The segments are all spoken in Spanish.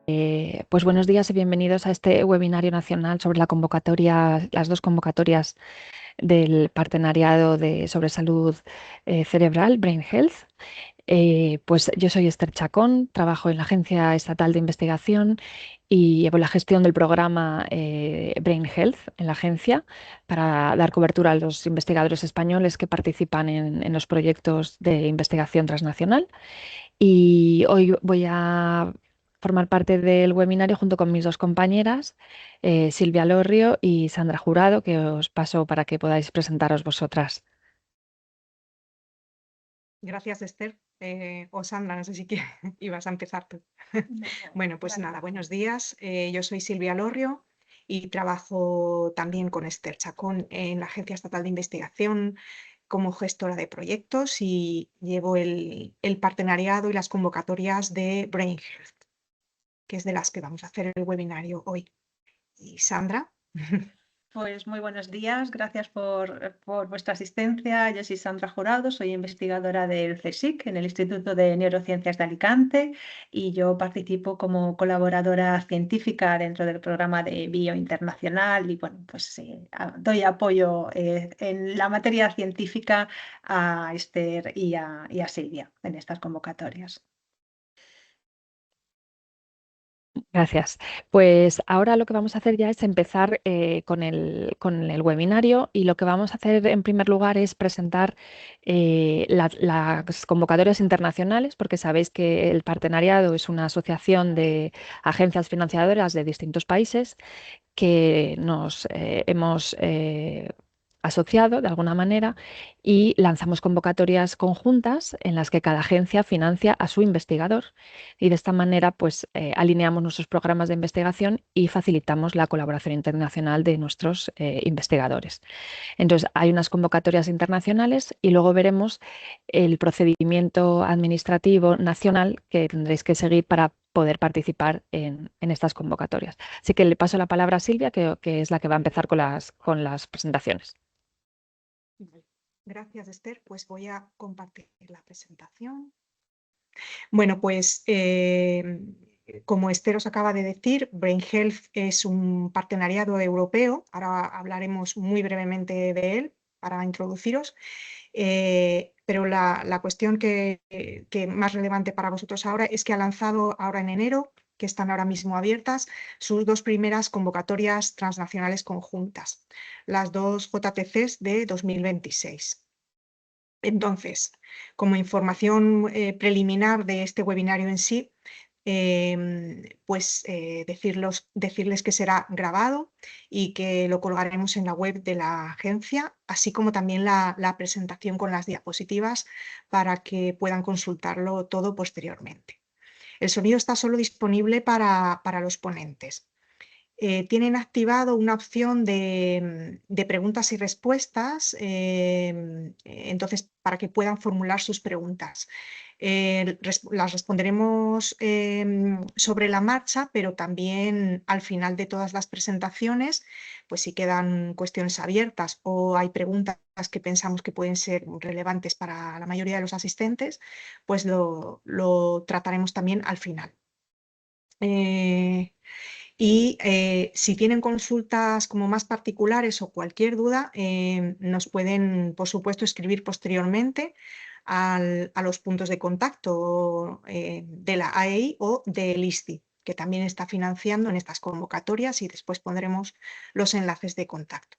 Pues buenos días y bienvenidos a este webinario nacional sobre la convocatoria, las dos convocatorias del Partenariado sobre Salud Cerebral, Brain Health. Pues yo soy Esther Chacón, trabajo en la Agencia Estatal de Investigación y llevo la gestión del programa Brain Health en la agencia para dar cobertura a los investigadores españoles que participan en los proyectos de investigación transnacional. Y hoy voy a formar parte del webinario junto con mis dos compañeras, Silvia Lorrio y Sandra Jurado, que os paso para que podáis presentaros vosotras. Gracias, Esther. O Sandra, no sé si ibas a empezar tú. Bueno, pues nada, buenos días. Yo soy Silvia Lorrio y trabajo también con Esther Chacón en la Agencia Estatal de Investigación como gestora de proyectos y llevo el partenariado y las convocatorias de Brain Health, que es de las que vamos a hacer el webinario hoy. Y Sandra. Pues muy buenos días, gracias por vuestra asistencia. Yo soy Sandra Jurado, soy investigadora del CSIC en el Instituto de Neurociencias de Alicante y yo participo como colaboradora científica dentro del programa de Bio Internacional y bueno, pues doy apoyo en la materia científica a Esther y a Silvia en estas convocatorias. Gracias. Pues ahora lo que vamos a hacer ya es empezar con el webinario, y lo que vamos a hacer en primer lugar es presentar las convocatorias internacionales, porque sabéis que el partenariado es una asociación de agencias financiadoras de distintos países que nos hemos asociado de alguna manera y lanzamos convocatorias conjuntas en las que cada agencia financia a su investigador, y de esta manera pues alineamos nuestros programas de investigación y facilitamos la colaboración internacional de nuestros investigadores. Entonces hay unas convocatorias internacionales y luego veremos el procedimiento administrativo nacional que tendréis que seguir para poder participar en estas convocatorias. Así que le paso la palabra a Silvia, que es la que va a empezar con las presentaciones. Gracias, Esther. Pues voy a compartir la presentación. Bueno, pues como Esther os acaba de decir, Brain Health es un partenariado europeo. Ahora hablaremos muy brevemente de él para introduciros. Pero la cuestión que más relevante para vosotros ahora es que ha lanzado ahora en enero, que están ahora mismo abiertas, sus dos primeras convocatorias transnacionales conjuntas, las dos JTCs de 2026. Entonces, como información preliminar de este webinario en sí, pues decirles que será grabado y que lo colgaremos en la web de la agencia, así como también la presentación con las diapositivas para que puedan consultarlo todo posteriormente. El sonido está solo disponible para los ponentes. Tienen activado una opción de preguntas y respuestas, entonces para que puedan formular sus preguntas. Las responderemos sobre la marcha, pero también al final de todas las presentaciones, pues si quedan cuestiones abiertas o hay preguntas que pensamos que pueden ser relevantes para la mayoría de los asistentes, pues lo trataremos también al final. Y si tienen consultas como más particulares o cualquier duda, nos pueden, por supuesto, escribir posteriormente a los puntos de contacto de la AEI o del ISTI, que también está financiando en estas convocatorias, y después pondremos los enlaces de contacto.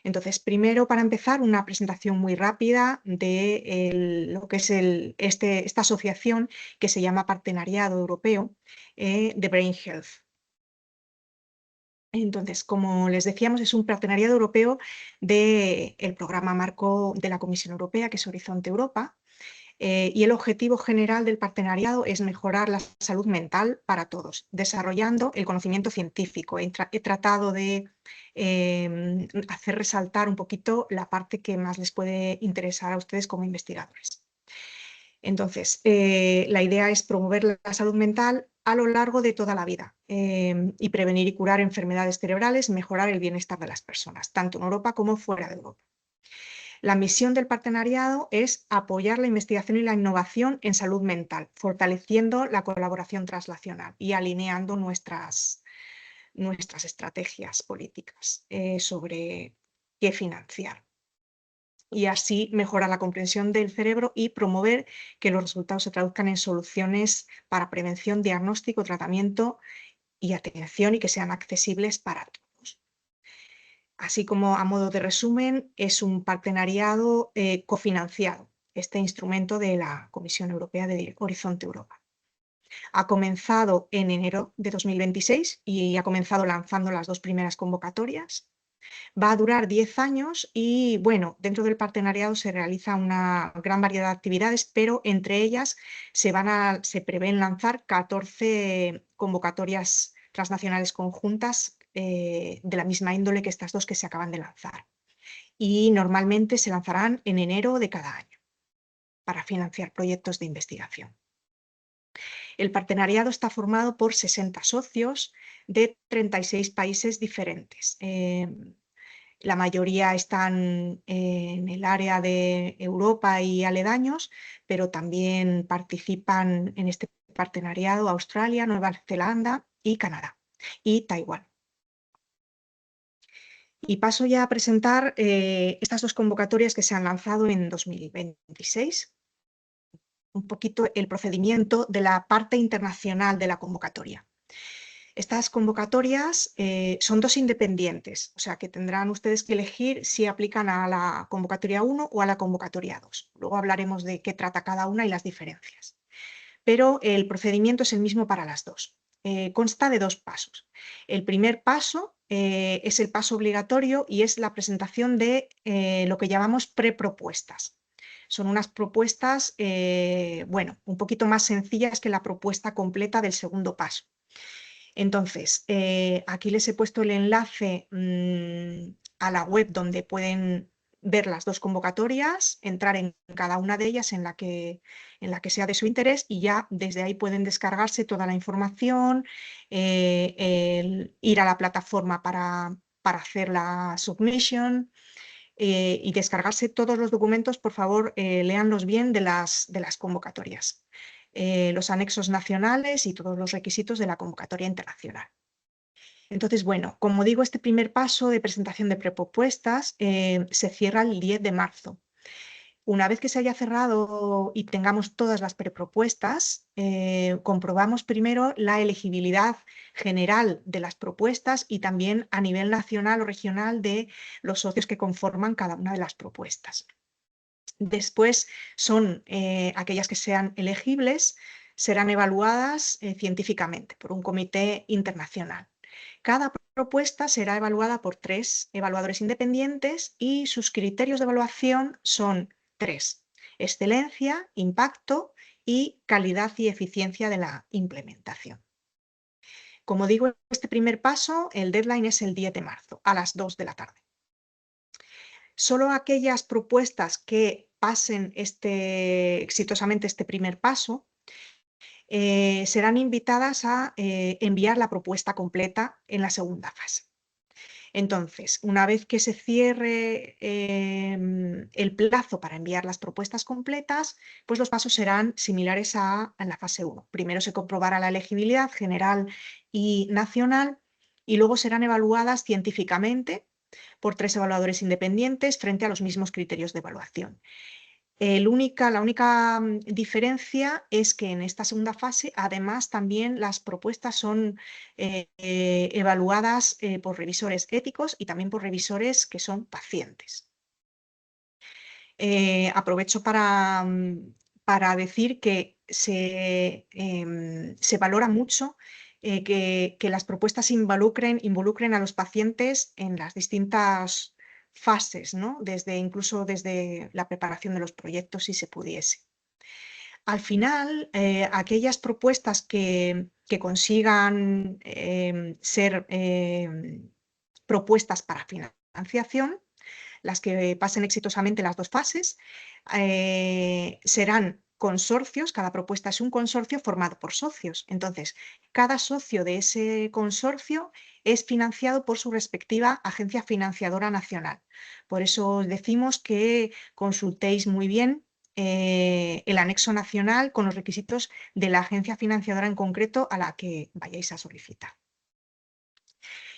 Entonces, primero, para empezar, una presentación muy rápida de lo que es esta asociación que se llama Partenariado Europeo de Brain Health. Entonces, como les decíamos, es un partenariado europeo del programa marco de la Comisión Europea, que es Horizonte Europa, y el objetivo general del partenariado es mejorar la salud mental para todos, desarrollando el conocimiento científico. He tratado de hacer resaltar un poquito la parte que más les puede interesar a ustedes como investigadores. Entonces, la idea es promover la salud mental a lo largo de toda la vida y prevenir y curar enfermedades cerebrales, mejorar el bienestar de las personas, tanto en Europa como fuera de Europa. La misión del partenariado es apoyar la investigación y la innovación en salud mental, fortaleciendo la colaboración translacional y alineando nuestras estrategias políticas sobre qué financiar. Y así mejorar la comprensión del cerebro y promover que los resultados se traduzcan en soluciones para prevención, diagnóstico, tratamiento y atención, y que sean accesibles para todos. Así como, a modo de resumen, es un partenariado cofinanciado, este instrumento de la Comisión Europea de Horizonte Europa. Ha comenzado en enero de 2026 y ha comenzado lanzando las 2 primeras convocatorias. Va a durar 10 años y, bueno, dentro del partenariado se realiza una gran variedad de actividades, pero entre ellas se prevén lanzar 14 convocatorias transnacionales conjuntas de la misma índole que estas 2 que se acaban de lanzar. Y normalmente se lanzarán en enero de cada año para financiar proyectos de investigación. El partenariado está formado por 60 socios de 36 países diferentes. La mayoría están en el área de Europa y aledaños, pero también participan en este partenariado Australia, Nueva Zelanda y Canadá y Taiwán. Y paso ya a presentar estas 2 convocatorias que se han lanzado en 2026. Un poquito el procedimiento de la parte internacional de la convocatoria. Estas convocatorias son 2 independientes, o sea que tendrán ustedes que elegir si aplican a la convocatoria 1 o a la convocatoria 2. Luego hablaremos de qué trata cada una y las diferencias. Pero el procedimiento es el mismo para las 2. Consta de 2 pasos. El primer paso es el paso obligatorio y es la presentación de lo que llamamos prepropuestas. Son unas propuestas, bueno, un poquito más sencillas que la propuesta completa del segundo paso. Entonces, aquí les he puesto el enlace a la web donde pueden ver las 2 convocatorias, entrar en cada una de ellas en la que sea de su interés, y ya desde ahí pueden descargarse toda la información, ir a la plataforma para hacer la submission y descargarse todos los documentos. Por favor, léanlos bien de las convocatorias. Los anexos nacionales y todos los requisitos de la convocatoria internacional. Entonces, bueno, como digo, este primer paso de presentación de prepropuestas se cierra el 10 de marzo. Una vez que se haya cerrado y tengamos todas las prepropuestas, comprobamos primero la elegibilidad general de las propuestas y también a nivel nacional o regional de los socios que conforman cada una de las propuestas. Después son aquellas que sean elegibles, serán evaluadas científicamente por un comité internacional. Cada propuesta será evaluada por 3 evaluadores independientes y sus criterios de evaluación son 3: excelencia, impacto y calidad y eficiencia de la implementación. Como digo, este primer paso, el deadline es el 10 de marzo a las 2 de la tarde. Solo aquellas propuestas que pasen exitosamente este primer paso serán invitadas a enviar la propuesta completa en la segunda fase. Entonces, una vez que se cierre el plazo para enviar las propuestas completas, pues los pasos serán similares a la fase 1. Primero se comprobará la elegibilidad general y nacional y luego serán evaluadas científicamente por 3 evaluadores independientes frente a los mismos criterios de evaluación. La única diferencia es que en esta segunda fase, además, también las propuestas son evaluadas por revisores éticos y también por revisores que son pacientes. Aprovecho para decir que se valora mucho que las propuestas involucren a los pacientes en las distintas fases, ¿no? Incluso desde la preparación de los proyectos, si se pudiese. Al final, aquellas propuestas que consigan ser propuestas para financiación, las que pasen exitosamente las 2 fases, serán consorcios. Cada propuesta es un consorcio formado por socios. Entonces, cada socio de ese consorcio es financiado por su respectiva agencia financiadora nacional. Por eso os decimos que consultéis muy bien el anexo nacional con los requisitos de la agencia financiadora en concreto a la que vayáis a solicitar.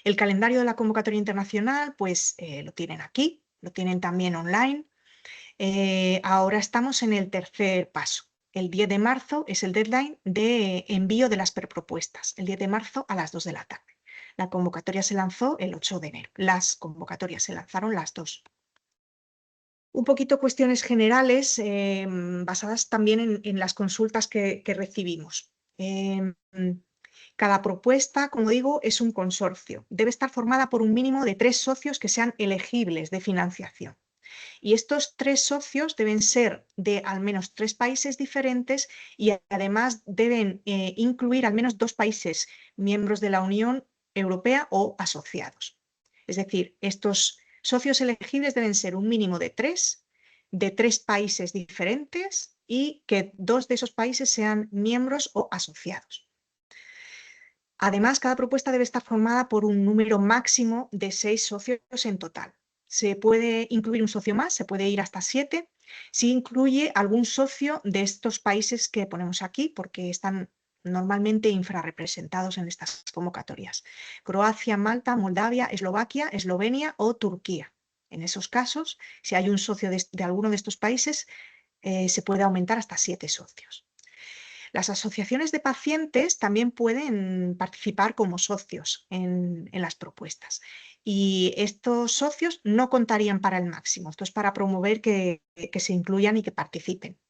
El calendario de la convocatoria internacional, pues lo tienen aquí, lo tienen también online. Ahora estamos en el tercer paso. El 10 de marzo es el deadline de envío de las prepropuestas, el 10 de marzo a las 2 de la tarde. La convocatoria se lanzó el 8 de enero. Las convocatorias se lanzaron las dos. Un poquito cuestiones generales basadas también en las consultas que recibimos. Cada propuesta, como digo, es un consorcio. Debe estar formada por un mínimo de 3 socios que sean elegibles de financiación. Y estos 3 socios deben ser de al menos 3 países diferentes y además deben incluir al menos 2 países miembros de la Unión Europea o asociados. Es decir, estos socios elegibles deben ser un mínimo de 3 países diferentes y que 2 de esos países sean miembros o asociados. Además, cada propuesta debe estar formada por un número máximo de 6 socios en total. Se puede incluir un socio más, se puede ir hasta 7, si incluye algún socio de estos países que ponemos aquí, porque están normalmente infrarrepresentados en estas convocatorias. Croacia, Malta, Moldavia, Eslovaquia, Eslovenia o Turquía. En esos casos, si hay un socio de alguno de estos países, se puede aumentar hasta 7 socios. Las asociaciones de pacientes también pueden participar como socios en las propuestas y estos socios no contarían para el máximo. Esto es para promover que se incluyan y que participen.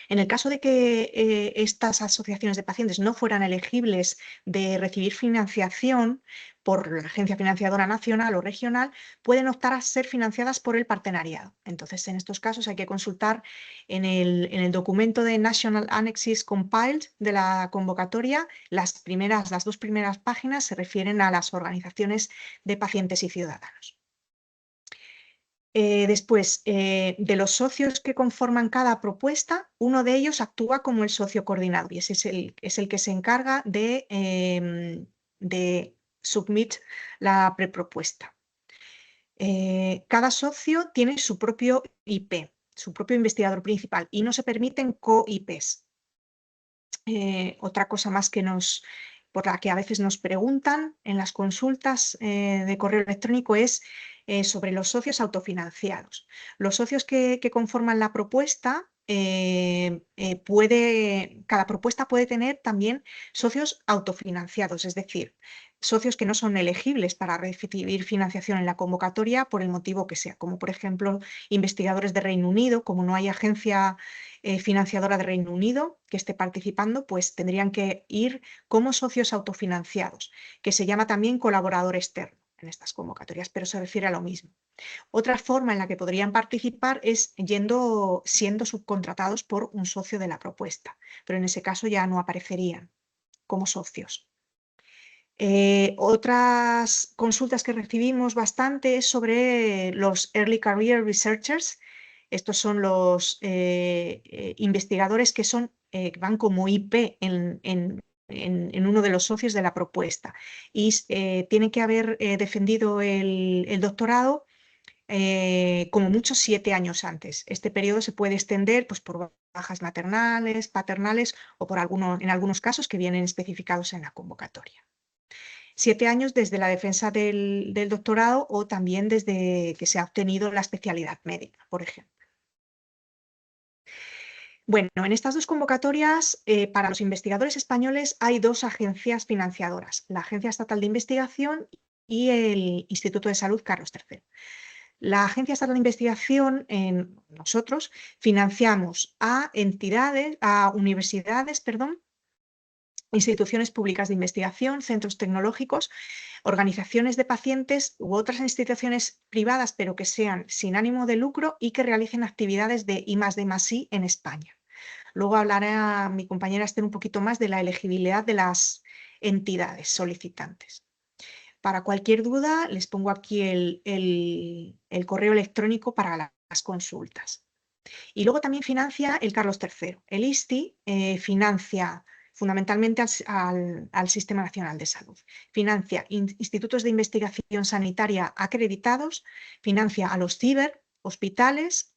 En el caso de que estas asociaciones de pacientes no fueran elegibles de recibir financiación por la agencia financiadora nacional o regional, pueden optar a ser financiadas por el partenariado. Entonces, en estos casos hay que consultar en el documento de National Annexes Compiled de la convocatoria. Las 2 primeras páginas se refieren a las organizaciones de pacientes y ciudadanos. Después, de los socios que conforman cada propuesta, uno de ellos actúa como el socio coordinador y ese es el que se encarga de submit la prepropuesta. Cada socio tiene su propio IP, su propio investigador principal y no se permiten co-IPs. Otra cosa más por la que a veces nos preguntan en las consultas de correo electrónico es sobre los socios autofinanciados. Los socios que conforman la propuesta, cada propuesta puede tener también socios autofinanciados, es decir, socios que no son elegibles para recibir financiación en la convocatoria por el motivo que sea, como por ejemplo investigadores de Reino Unido. Como no hay agencia financiadora de Reino Unido que esté participando, pues tendrían que ir como socios autofinanciados, que se llama también colaborador externo en estas convocatorias, pero se refiere a lo mismo. Otra forma en la que podrían participar es siendo subcontratados por un socio de la propuesta, pero en ese caso ya no aparecerían como socios. Otras consultas que recibimos bastante es sobre los Early Career Researchers. Estos son los investigadores que van como IP en uno de los socios de la propuesta y tienen que haber defendido el doctorado como mucho 7 años antes. Este periodo se puede extender pues, por bajas maternales, paternales o en algunos casos que vienen especificados en la convocatoria. 7 años desde la defensa del doctorado o también desde que se ha obtenido la especialidad médica, por ejemplo. Bueno, en estas 2 convocatorias, para los investigadores españoles hay 2 agencias financiadoras, la Agencia Estatal de Investigación y el Instituto de Salud Carlos III. La Agencia Estatal de Investigación, nosotros, financiamos a universidades, instituciones públicas de investigación, centros tecnológicos, organizaciones de pacientes u otras instituciones privadas, pero que sean sin ánimo de lucro y que realicen actividades de I+D+I en España. Luego hablará mi compañera Esther un poquito más de la elegibilidad de las entidades solicitantes. Para cualquier duda, les pongo aquí el correo electrónico para las consultas. Y luego también financia el Carlos III. El ISTI financia fundamentalmente al Sistema Nacional de Salud. Financia institutos de investigación sanitaria acreditados, financia a los CIBER, hospitales,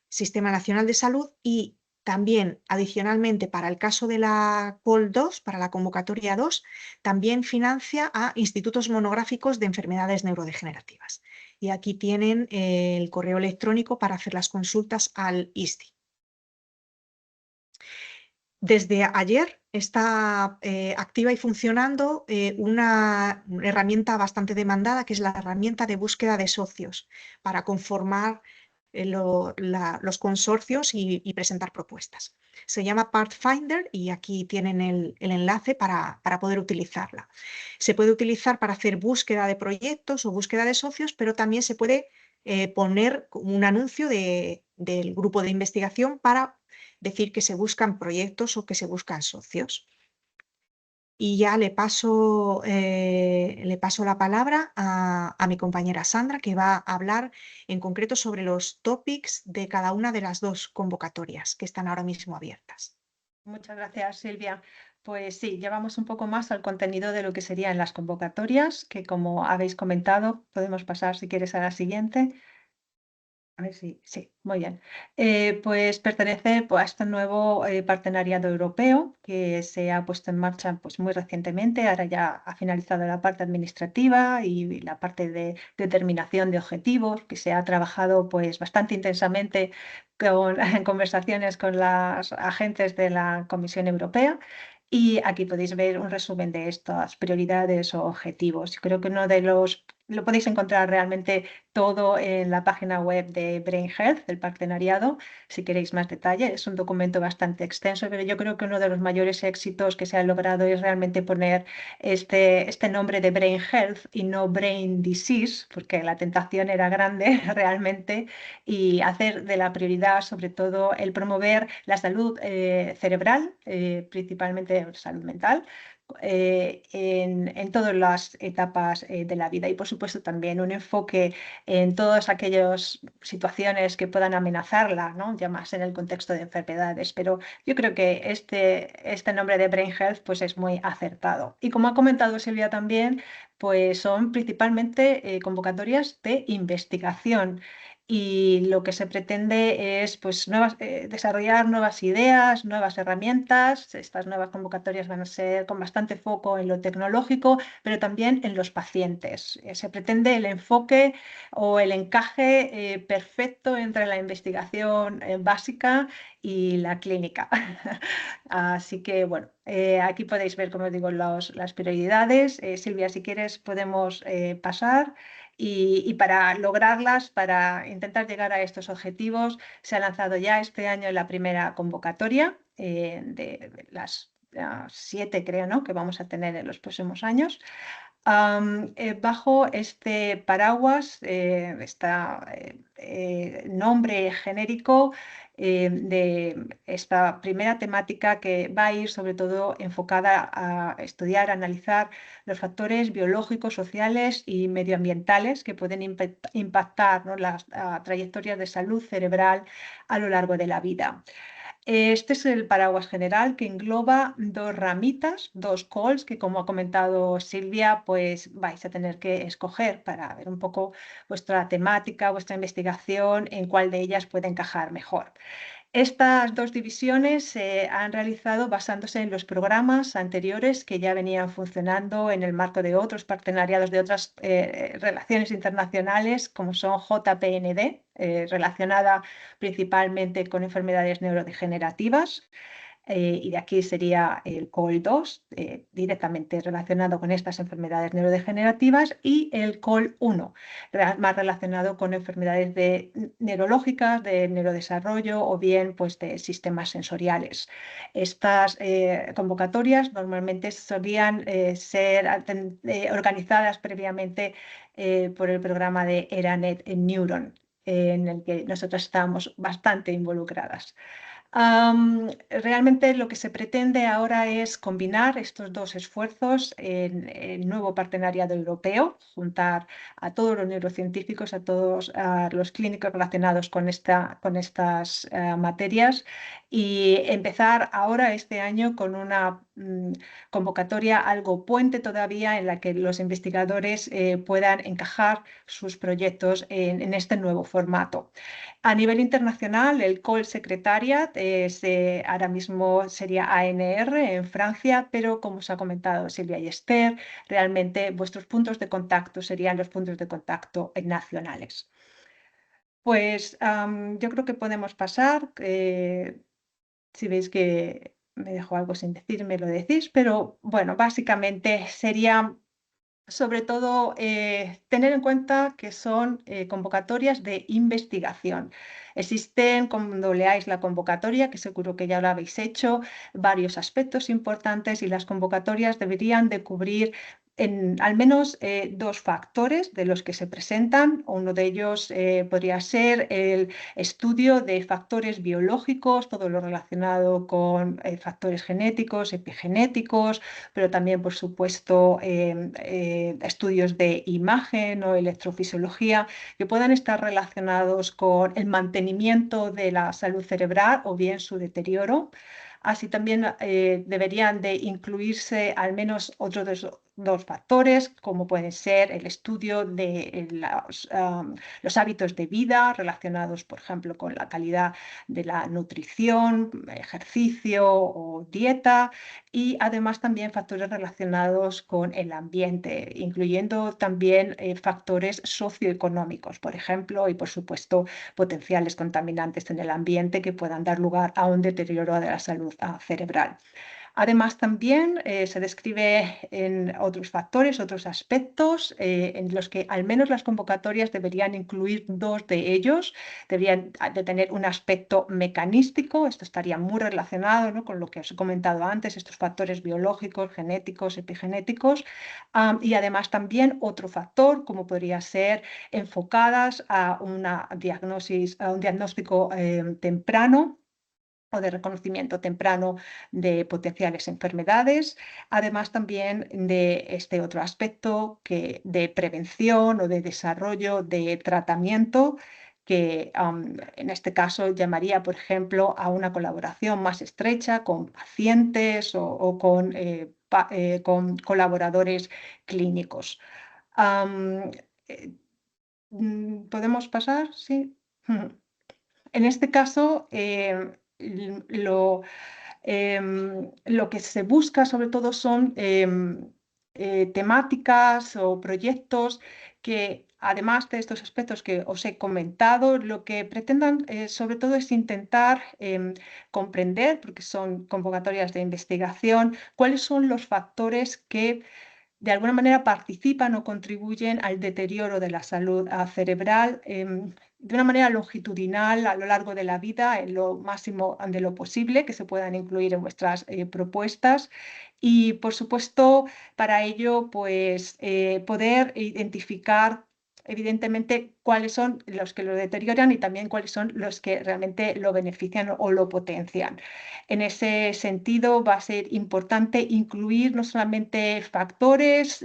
Sistema Nacional de Salud y también, adicionalmente, para el caso de la COL 2, para la convocatoria 2, también financia a institutos monográficos de enfermedades neurodegenerativas. Y aquí tienen el correo electrónico para hacer las consultas al ISDI. Desde ayer está activa y funcionando una herramienta bastante demandada, que es la herramienta de búsqueda de socios, para conformar los consorcios y presentar propuestas. Se llama Pathfinder y aquí tienen el enlace para poder utilizarla. Se puede utilizar para hacer búsqueda de proyectos o búsqueda de socios, pero también se puede poner un anuncio del grupo de investigación para decir que se buscan proyectos o que se buscan socios. Y ya le paso la palabra a mi compañera Sandra, que va a hablar en concreto sobre los topics de cada una de las dos convocatorias que están ahora mismo abiertas. Muchas gracias, Silvia. Pues sí, llevamos un poco más al contenido de lo que serían las convocatorias, que como habéis comentado, podemos pasar si quieres a la siguiente. A ver si, sí, muy bien. Pues pertenece pues, a este nuevo partenariado europeo que se ha puesto en marcha pues, muy recientemente. Ahora ya ha finalizado la parte administrativa y la parte de determinación de objetivos, que se ha trabajado pues, bastante intensamente en conversaciones con los agentes de la Comisión Europea. Y aquí podéis ver un resumen de estas prioridades o objetivos. Yo creo que uno de los lo podéis encontrar realmente todo en la página web de Brain Health, del partenariado, si queréis más detalle. Es un documento bastante extenso, pero yo creo que uno de los mayores éxitos que se ha logrado es realmente poner este nombre de Brain Health y no Brain Disease, porque la tentación era grande realmente, y hacer de la prioridad sobre todo el promover la salud cerebral, principalmente salud mental, en todas las etapas de la vida y por supuesto también un enfoque en todas aquellas situaciones que puedan amenazarla, ¿no? Ya más en el contexto de enfermedades, pero yo creo que este nombre de Brain Health pues es muy acertado. Y como ha comentado Silvia también, pues son principalmente convocatorias de investigación. Y lo que se pretende es pues, desarrollar nuevas ideas, nuevas herramientas. Estas nuevas convocatorias van a ser con bastante foco en lo tecnológico, pero también en los pacientes. Se pretende el enfoque o el encaje perfecto entre la investigación básica y la clínica. Así que, bueno, aquí podéis ver, como digo, las prioridades. Silvia, si quieres, podemos pasar. Y para lograrlas, para intentar llegar a estos objetivos, se ha lanzado ya este año la primera convocatoria de las 7, creo, ¿no? que vamos a tener en los próximos años. Bajo este paraguas, nombre genérico de esta primera temática que va a ir sobre todo enfocada a estudiar, analizar los factores biológicos, sociales y medioambientales que pueden impactar, ¿no? las trayectorias de salud cerebral a lo largo de la vida. Este es el paraguas general que engloba dos ramitas, dos calls que, como ha comentado Silvia, pues vais a tener que escoger para ver un poco vuestra temática, vuestra investigación, en cuál de ellas puede encajar mejor. Estas dos divisiones se han realizado basándose en los programas anteriores que ya venían funcionando en el marco de otros partenariados de otras relaciones internacionales, como son JPND, relacionada principalmente con enfermedades neurodegenerativas. Y de aquí sería el COL2, directamente relacionado con estas enfermedades neurodegenerativas, y el COL1, más relacionado con enfermedades neurológicas, de neurodesarrollo o bien pues, de sistemas sensoriales. Estas convocatorias normalmente solían ser organizadas previamente por el programa de ERANET Neuron, en el que nosotros estábamos bastante involucradas. Realmente lo que se pretende ahora es combinar estos dos esfuerzos en el nuevo partenariado europeo, juntar a todos los neurocientíficos, a todos los clínicos relacionados con estas materias y empezar ahora este año con una convocatoria algo puente todavía en la que los investigadores puedan encajar sus proyectos en este nuevo formato. A nivel internacional, el Call Secretariat ahora mismo sería ANR en Francia, pero como os ha comentado Silvia y Esther, realmente vuestros puntos de contacto serían los puntos de contacto nacionales. Pues yo creo que podemos pasar. Si veis que me dejo algo sin decir, me lo decís, pero bueno, básicamente sería sobre todo, tener en cuenta que son convocatorias de investigación. Existen, cuando leáis la convocatoria, que seguro que ya lo habéis hecho, varios aspectos importantes y las convocatorias deberían de cubrir al menos dos factores de los que se presentan. Uno de ellos podría ser el estudio de factores biológicos, todo lo relacionado con factores genéticos, epigenéticos, pero también, por supuesto, estudios de imagen o electrofisiología que puedan estar relacionados con el mantenimiento de la salud cerebral o bien su deterioro. Así también deberían de incluirse al menos otros dos factores, como pueden ser el estudio de los hábitos de vida relacionados, por ejemplo, con la calidad de la nutrición, ejercicio o dieta, y además también factores relacionados con el ambiente, incluyendo también factores socioeconómicos, por ejemplo, y por supuesto potenciales contaminantes en el ambiente que puedan dar lugar a un deterioro de la salud cerebral. Además, también se describe en otros factores, otros aspectos, en los que al menos las convocatorias deberían incluir dos de ellos. Deberían de tener un aspecto mecanístico, esto estaría muy relacionado, ¿no?, con lo que os he comentado antes, estos factores biológicos, genéticos, epigenéticos, y además también otro factor, como podría ser enfocadas a una diagnosis, a un diagnóstico temprano o de reconocimiento temprano de potenciales enfermedades, además también de este otro aspecto de prevención o de desarrollo de tratamiento, que en este caso llamaría, por ejemplo, a una colaboración más estrecha con pacientes o con colaboradores clínicos. Eh, ¿Podemos pasar? Sí. En este caso, lo que se busca sobre todo son temáticas o proyectos que, además de estos aspectos que os he comentado, lo que pretendan sobre todo es intentar comprender, porque son convocatorias de investigación, cuáles son los factores que de alguna manera participan o contribuyen al deterioro de la salud cerebral de una manera longitudinal a lo largo de la vida, en lo máximo de lo posible, que se puedan incluir en vuestras propuestas. Y, por supuesto, para ello, pues, poder identificar evidentemente cuáles son los que lo deterioran y también cuáles son los que realmente lo benefician o lo potencian. En ese sentido, va a ser importante incluir no solamente factores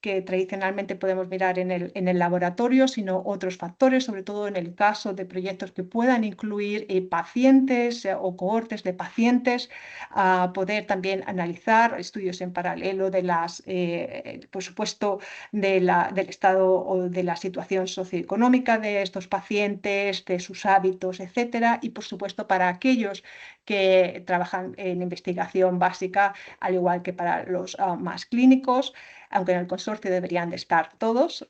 que tradicionalmente podemos mirar en el laboratorio, sino otros factores, sobre todo en el caso de proyectos que puedan incluir pacientes o cohortes de pacientes, a poder también analizar estudios en paralelo de por supuesto, del estado o de la situación socioeconómica de estos pacientes, de sus hábitos, etcétera, y por supuesto para aquellos que trabajan en investigación básica, al igual que para los más clínicos, aunque en el consorcio deberían de estar todos,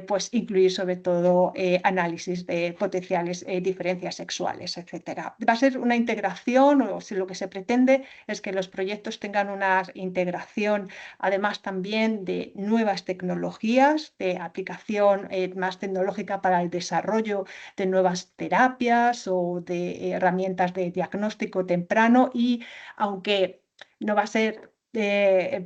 pues incluir sobre todo análisis de potenciales diferencias sexuales, etcétera. Va a ser una integración, o si lo que se pretende es que los proyectos tengan una integración, además también de nuevas tecnologías, de aplicación más tecnológica para el desarrollo de nuevas terapias o de herramientas de diagnóstico temprano, y aunque no va a ser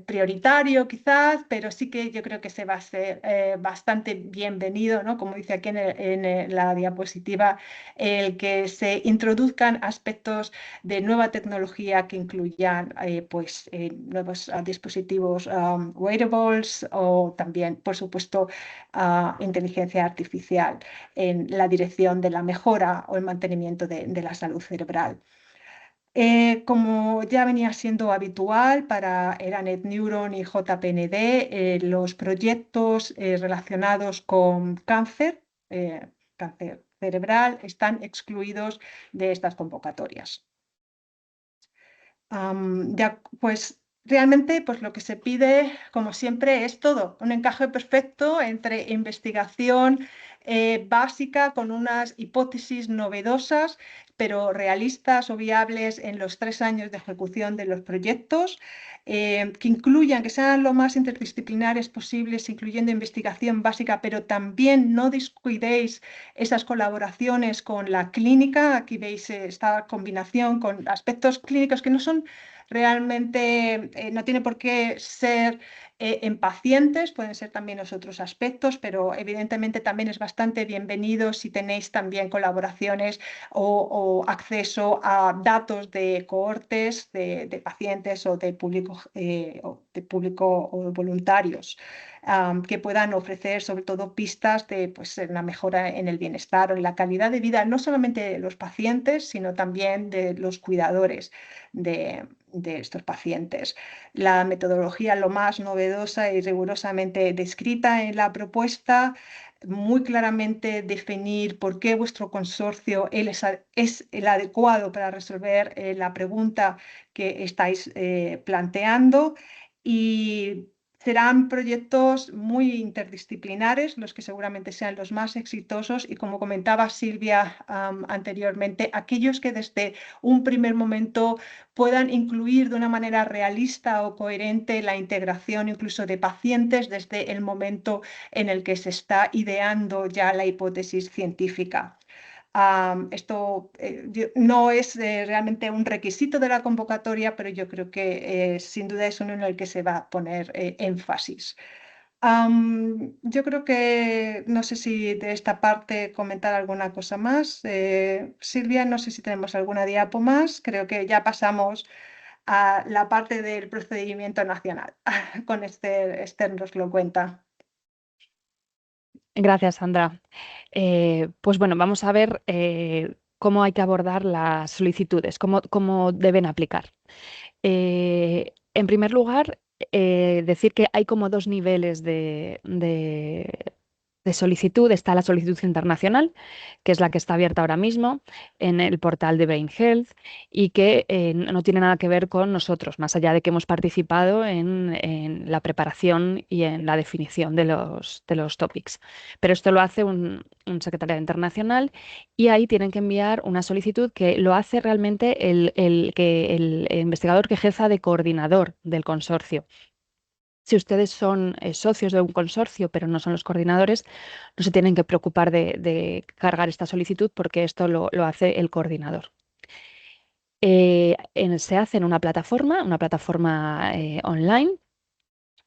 prioritario quizás, pero sí que yo creo que se va a ser bastante bienvenido, ¿no? Como dice aquí en la diapositiva, el que se introduzcan aspectos de nueva tecnología que incluyan pues, nuevos dispositivos wearables o también, por supuesto, inteligencia artificial en la dirección de la mejora o el mantenimiento de la salud cerebral. Como ya venía siendo habitual para ERANET Neuron y JPND, los proyectos relacionados con cáncer cerebral, están excluidos de estas convocatorias. Pues realmente pues lo que se pide, como siempre, es todo, un encaje perfecto entre investigación básica con unas hipótesis novedosas, pero realistas o viables en los 3 años de ejecución de los proyectos, que incluyan, que sean lo más interdisciplinares posibles, incluyendo investigación básica, pero también no descuidéis esas colaboraciones con la clínica. Aquí veis esta combinación con aspectos clínicos que no son realmente, no tiene por qué ser en pacientes, pueden ser también los otros aspectos, pero evidentemente también es bastante bienvenido si tenéis también colaboraciones o acceso a datos de cohortes de pacientes o de público o voluntarios que puedan ofrecer sobre todo pistas de pues, una mejora en el bienestar o en la calidad de vida, no solamente de los pacientes, sino también de los cuidadores de estos pacientes. La metodología lo más novedosa y rigurosamente descrita en la propuesta, muy claramente definir por qué vuestro consorcio es el adecuado para resolver la pregunta que estáis planteando, y serán proyectos muy interdisciplinares, los que seguramente sean los más exitosos, y como comentaba Silvia anteriormente, aquellos que desde un primer momento puedan incluir de una manera realista o coherente la integración incluso de pacientes desde el momento en el que se está ideando ya la hipótesis científica. Esto no es realmente un requisito de la convocatoria, pero yo creo que sin duda es uno en el que se va a poner énfasis. Yo creo que no sé si de esta parte comentar alguna cosa más. Silvia, no sé si tenemos alguna diapo más. Creo que ya pasamos a la parte del procedimiento nacional. Con Esther nos lo cuenta. Gracias, Sandra. Pues bueno, vamos a ver cómo hay que abordar las solicitudes, cómo deben aplicar. En primer lugar, decir que hay como 2 niveles de solicitud. Está la solicitud internacional, que es la que está abierta ahora mismo en el portal de Brain Health y que no tiene nada que ver con nosotros, más allá de que hemos participado en la preparación y en la definición de los topics. Pero esto lo hace un secretariado internacional, y ahí tienen que enviar una solicitud que lo hace realmente el investigador que ejerza de coordinador del consorcio. Si ustedes son socios de un consorcio, pero no son los coordinadores, no se tienen que preocupar de cargar esta solicitud, porque esto lo hace el coordinador. Se hace en una plataforma online,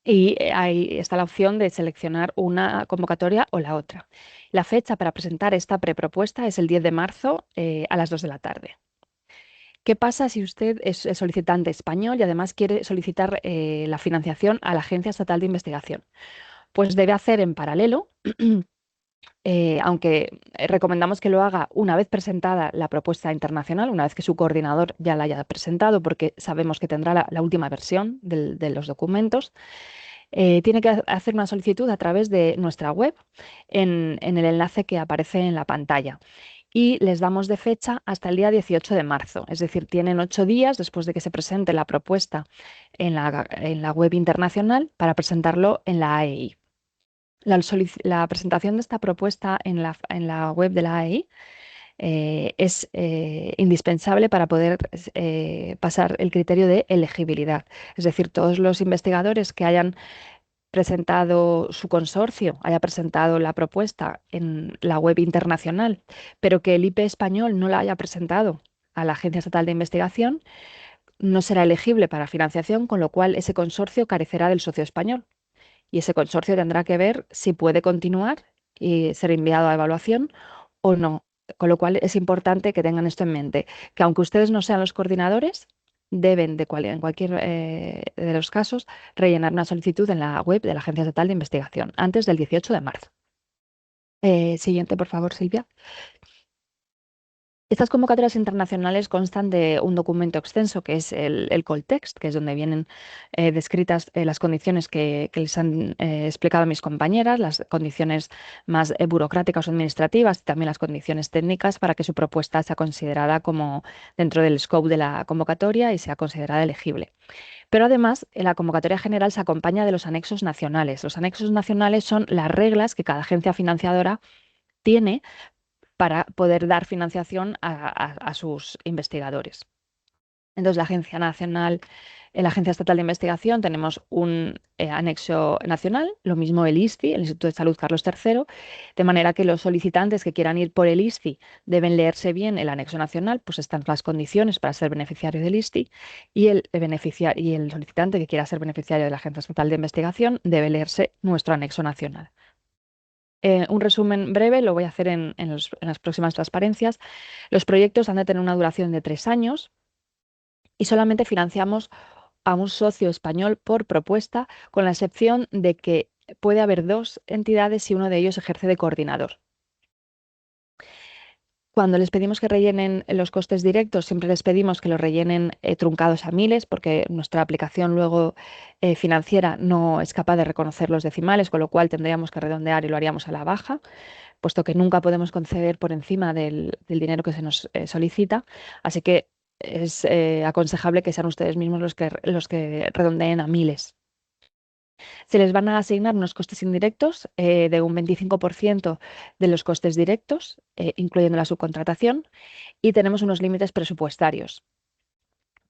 y ahí está la opción de seleccionar una convocatoria o la otra. La fecha para presentar esta prepropuesta es el 10 de marzo a las 2 de la tarde. ¿Qué pasa si usted es solicitante español y además quiere solicitar la financiación a la Agencia Estatal de Investigación? Pues debe hacer en paralelo, aunque recomendamos que lo haga una vez presentada la propuesta internacional, una vez que su coordinador ya la haya presentado, porque sabemos que tendrá la última versión de los documentos. Tiene que hacer una solicitud a través de nuestra web en el enlace que aparece en la pantalla. Y les damos de fecha hasta el día 18 de marzo, es decir, tienen 8 días después de que se presente la propuesta en la web internacional para presentarlo en la AEI. La presentación de esta propuesta en la web de la AEI es indispensable para poder pasar el criterio de elegibilidad. Es decir, todos los investigadores que hayan presentado su consorcio, haya presentado la propuesta en la web internacional, pero que el IP español no la haya presentado a la Agencia Estatal de Investigación, no será elegible para financiación, con lo cual ese consorcio carecerá del socio español. Y ese consorcio tendrá que ver si puede continuar y ser enviado a evaluación o no. Con lo cual es importante que tengan esto en mente, que aunque ustedes no sean los coordinadores, deben en cualquier de los casos rellenar una solicitud en la web de la Agencia Estatal de Investigación antes del 18 de marzo. Siguiente, por favor, Silvia. Estas convocatorias internacionales constan de un documento extenso que es el call text, que es donde vienen descritas las condiciones que les han explicado mis compañeras, las condiciones más burocráticas o administrativas y también las condiciones técnicas para que su propuesta sea considerada como dentro del scope de la convocatoria y sea considerada elegible. Pero además, la convocatoria general se acompaña de los anexos nacionales. Los anexos nacionales son las reglas que cada agencia financiadora tiene para poder dar financiación a sus investigadores. Entonces, la Agencia Estatal de Investigación, tenemos un anexo nacional, lo mismo el ISCI, el Instituto de Salud Carlos III, de manera que los solicitantes que quieran ir por el ISCI deben leerse bien el anexo nacional, pues están las condiciones para ser beneficiario del ISCI, y el solicitante que quiera ser beneficiario de la Agencia Estatal de Investigación debe leerse nuestro anexo nacional. Un resumen breve lo voy a hacer en las próximas transparencias. Los proyectos han de tener una duración de 3 años y solamente financiamos a un socio español por propuesta, con la excepción de que puede haber 2 entidades si uno de ellos ejerce de coordinador. Cuando les pedimos que rellenen los costes directos, siempre les pedimos que los rellenen truncados a miles, porque nuestra aplicación luego financiera no es capaz de reconocer los decimales, con lo cual tendríamos que redondear y lo haríamos a la baja, puesto que nunca podemos conceder por encima del dinero que se nos solicita. Así que es aconsejable que sean ustedes mismos los que redondeen a miles. Se les van a asignar unos costes indirectos de un 25% de los costes directos, incluyendo la subcontratación, y tenemos unos límites presupuestarios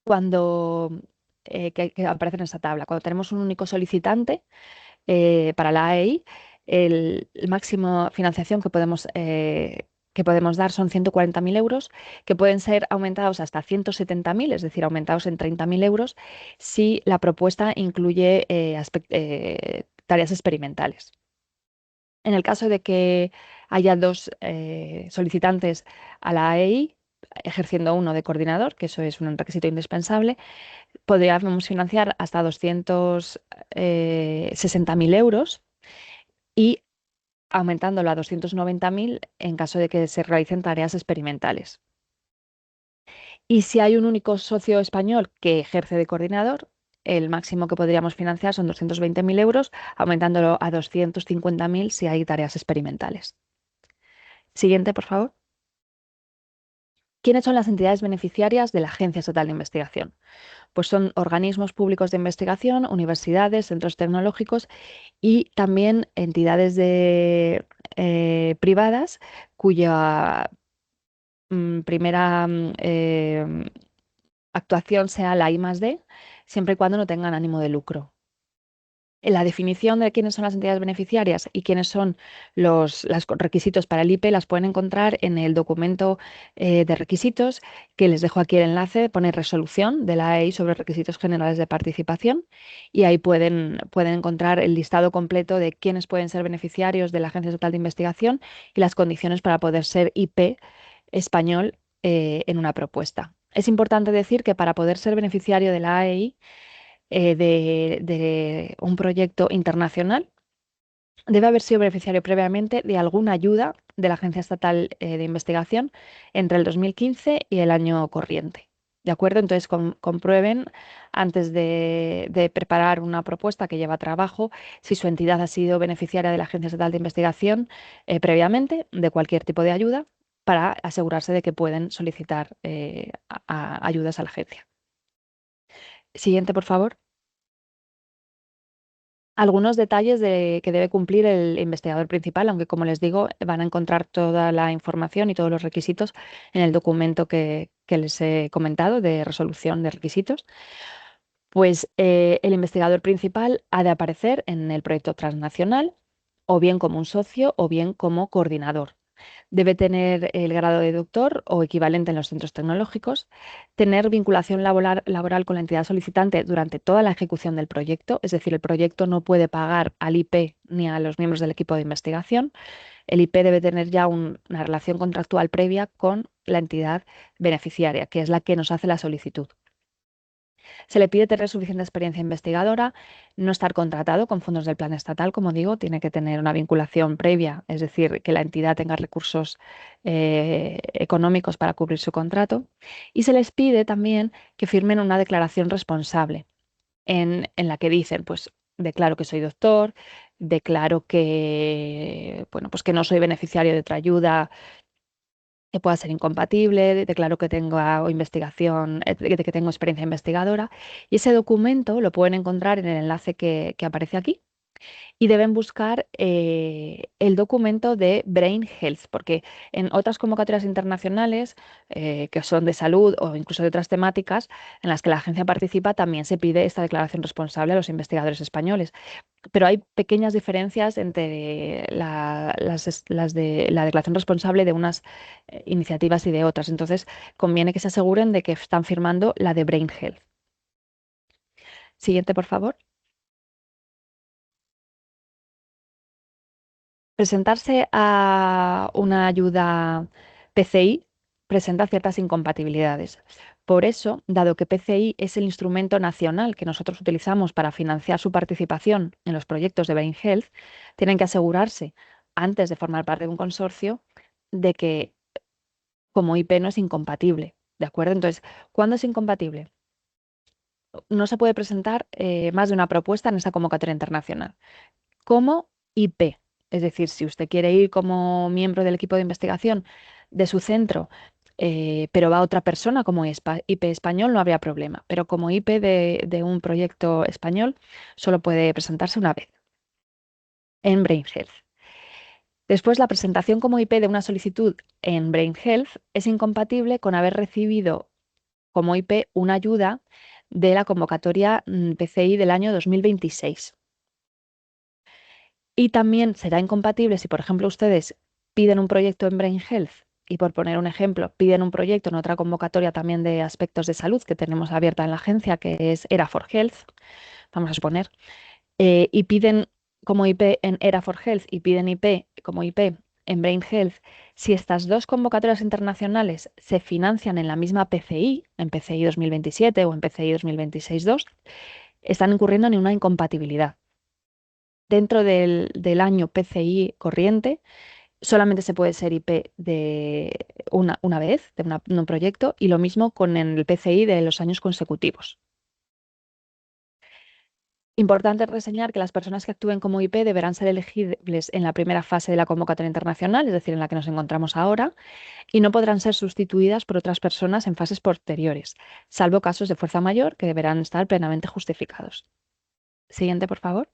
que aparecen en esta tabla. Cuando tenemos un único solicitante para la AEI, el máximo financiación que podemos dar son 140.000 euros, que pueden ser aumentados hasta 170.000, es decir, aumentados en 30.000 euros, si la propuesta incluye tareas experimentales. En el caso de que haya 2 solicitantes a la AEI, ejerciendo uno de coordinador, que eso es un requisito indispensable, podríamos financiar hasta 260.000 euros y aumentándolo a 290.000 en caso de que se realicen tareas experimentales. Y si hay un único socio español que ejerce de coordinador, el máximo que podríamos financiar son 220.000 euros, aumentándolo a 250.000 si hay tareas experimentales. Siguiente, por favor. ¿Quiénes son las entidades beneficiarias de la Agencia Estatal de Investigación? Pues son organismos públicos de investigación, universidades, centros tecnológicos y también entidades privadas cuya primera actuación sea la I+D, siempre y cuando no tengan ánimo de lucro. En la definición de quiénes son las entidades beneficiarias y quiénes son los requisitos para el IP las pueden encontrar en el documento de requisitos, que les dejo aquí el enlace, pone resolución de la AEI sobre requisitos generales de participación, y ahí pueden encontrar el listado completo de quiénes pueden ser beneficiarios de la Agencia Estatal de Investigación y las condiciones para poder ser IP español en una propuesta. Es importante decir que para poder ser beneficiario de la AEI de un proyecto internacional, debe haber sido beneficiario previamente de alguna ayuda de la Agencia Estatal de Investigación entre el 2015 y el año corriente. ¿De acuerdo? Entonces, comprueben antes de preparar una propuesta que lleva trabajo si su entidad ha sido beneficiaria de la Agencia Estatal de Investigación previamente de cualquier tipo de ayuda, para asegurarse de que pueden solicitar ayudas a la agencia. Siguiente, por favor. Algunos detalles que debe cumplir el investigador principal, aunque como les digo, van a encontrar toda la información y todos los requisitos en el documento que les he comentado de resolución de requisitos. Pues el investigador principal ha de aparecer en el proyecto transnacional, o bien como un socio o bien como coordinador. Debe tener el grado de doctor o equivalente en los centros tecnológicos, tener vinculación laboral con la entidad solicitante durante toda la ejecución del proyecto, es decir, el proyecto no puede pagar al IP ni a los miembros del equipo de investigación. El IP debe tener ya una relación contractual previa con la entidad beneficiaria, que es la que nos hace la solicitud. Se le pide tener suficiente experiencia investigadora, no estar contratado con fondos del plan estatal, como digo, tiene que tener una vinculación previa, es decir, que la entidad tenga recursos económicos para cubrir su contrato. Y se les pide también que firmen una declaración responsable en la que dicen, pues, declaro que soy doctor, declaro que, bueno, pues que no soy beneficiario de otra ayuda que pueda ser incompatible, declaro que tengo investigación, que tengo experiencia investigadora, y ese documento lo pueden encontrar en el enlace que aparece aquí. Y deben buscar el documento de Brain Health, porque en otras convocatorias internacionales que son de salud o incluso de otras temáticas en las que la agencia participa, también se pide esta declaración responsable a los investigadores españoles. Pero hay pequeñas diferencias entre las de la declaración responsable de unas iniciativas y de otras. Entonces, conviene que se aseguren de que están firmando la de Brain Health. Siguiente, por favor. Presentarse a una ayuda PCI presenta ciertas incompatibilidades. Por eso, dado que PCI es el instrumento nacional que nosotros utilizamos para financiar su participación en los proyectos de Brain Health, tienen que asegurarse, antes de formar parte de un consorcio, de que como IP no es incompatible. ¿De acuerdo? Entonces, ¿cuándo es incompatible? No se puede presentar más de una propuesta en esta convocatoria internacional como IP. Es decir, si usted quiere ir como miembro del equipo de investigación de su centro, pero va otra persona como IP español, no habría problema. Pero como IP de un proyecto español, solo puede presentarse una vez en Brain Health. Después, la presentación como IP de una solicitud en Brain Health es incompatible con haber recibido como IP una ayuda de la convocatoria PCI del año 2026. Y también será incompatible si, por ejemplo, ustedes piden un proyecto en Brain Health y, por poner un ejemplo, piden un proyecto en otra convocatoria también de aspectos de salud que tenemos abierta en la agencia, que es ERA for Health, vamos a suponer, y piden como IP en ERA for Health y piden IP como IP en Brain Health, si estas dos convocatorias internacionales se financian en la misma PCI, en PCI 2027 o en PCI 2026-2, están incurriendo en una incompatibilidad. Dentro del año PCI corriente, solamente se puede ser IP de una vez, de un proyecto, y lo mismo con el PCI de los años consecutivos. Importante reseñar que las personas que actúen como IP deberán ser elegibles en la primera fase de la convocatoria internacional, es decir, en la que nos encontramos ahora, y no podrán ser sustituidas por otras personas en fases posteriores, salvo casos de fuerza mayor que deberán estar plenamente justificados. Siguiente, por favor.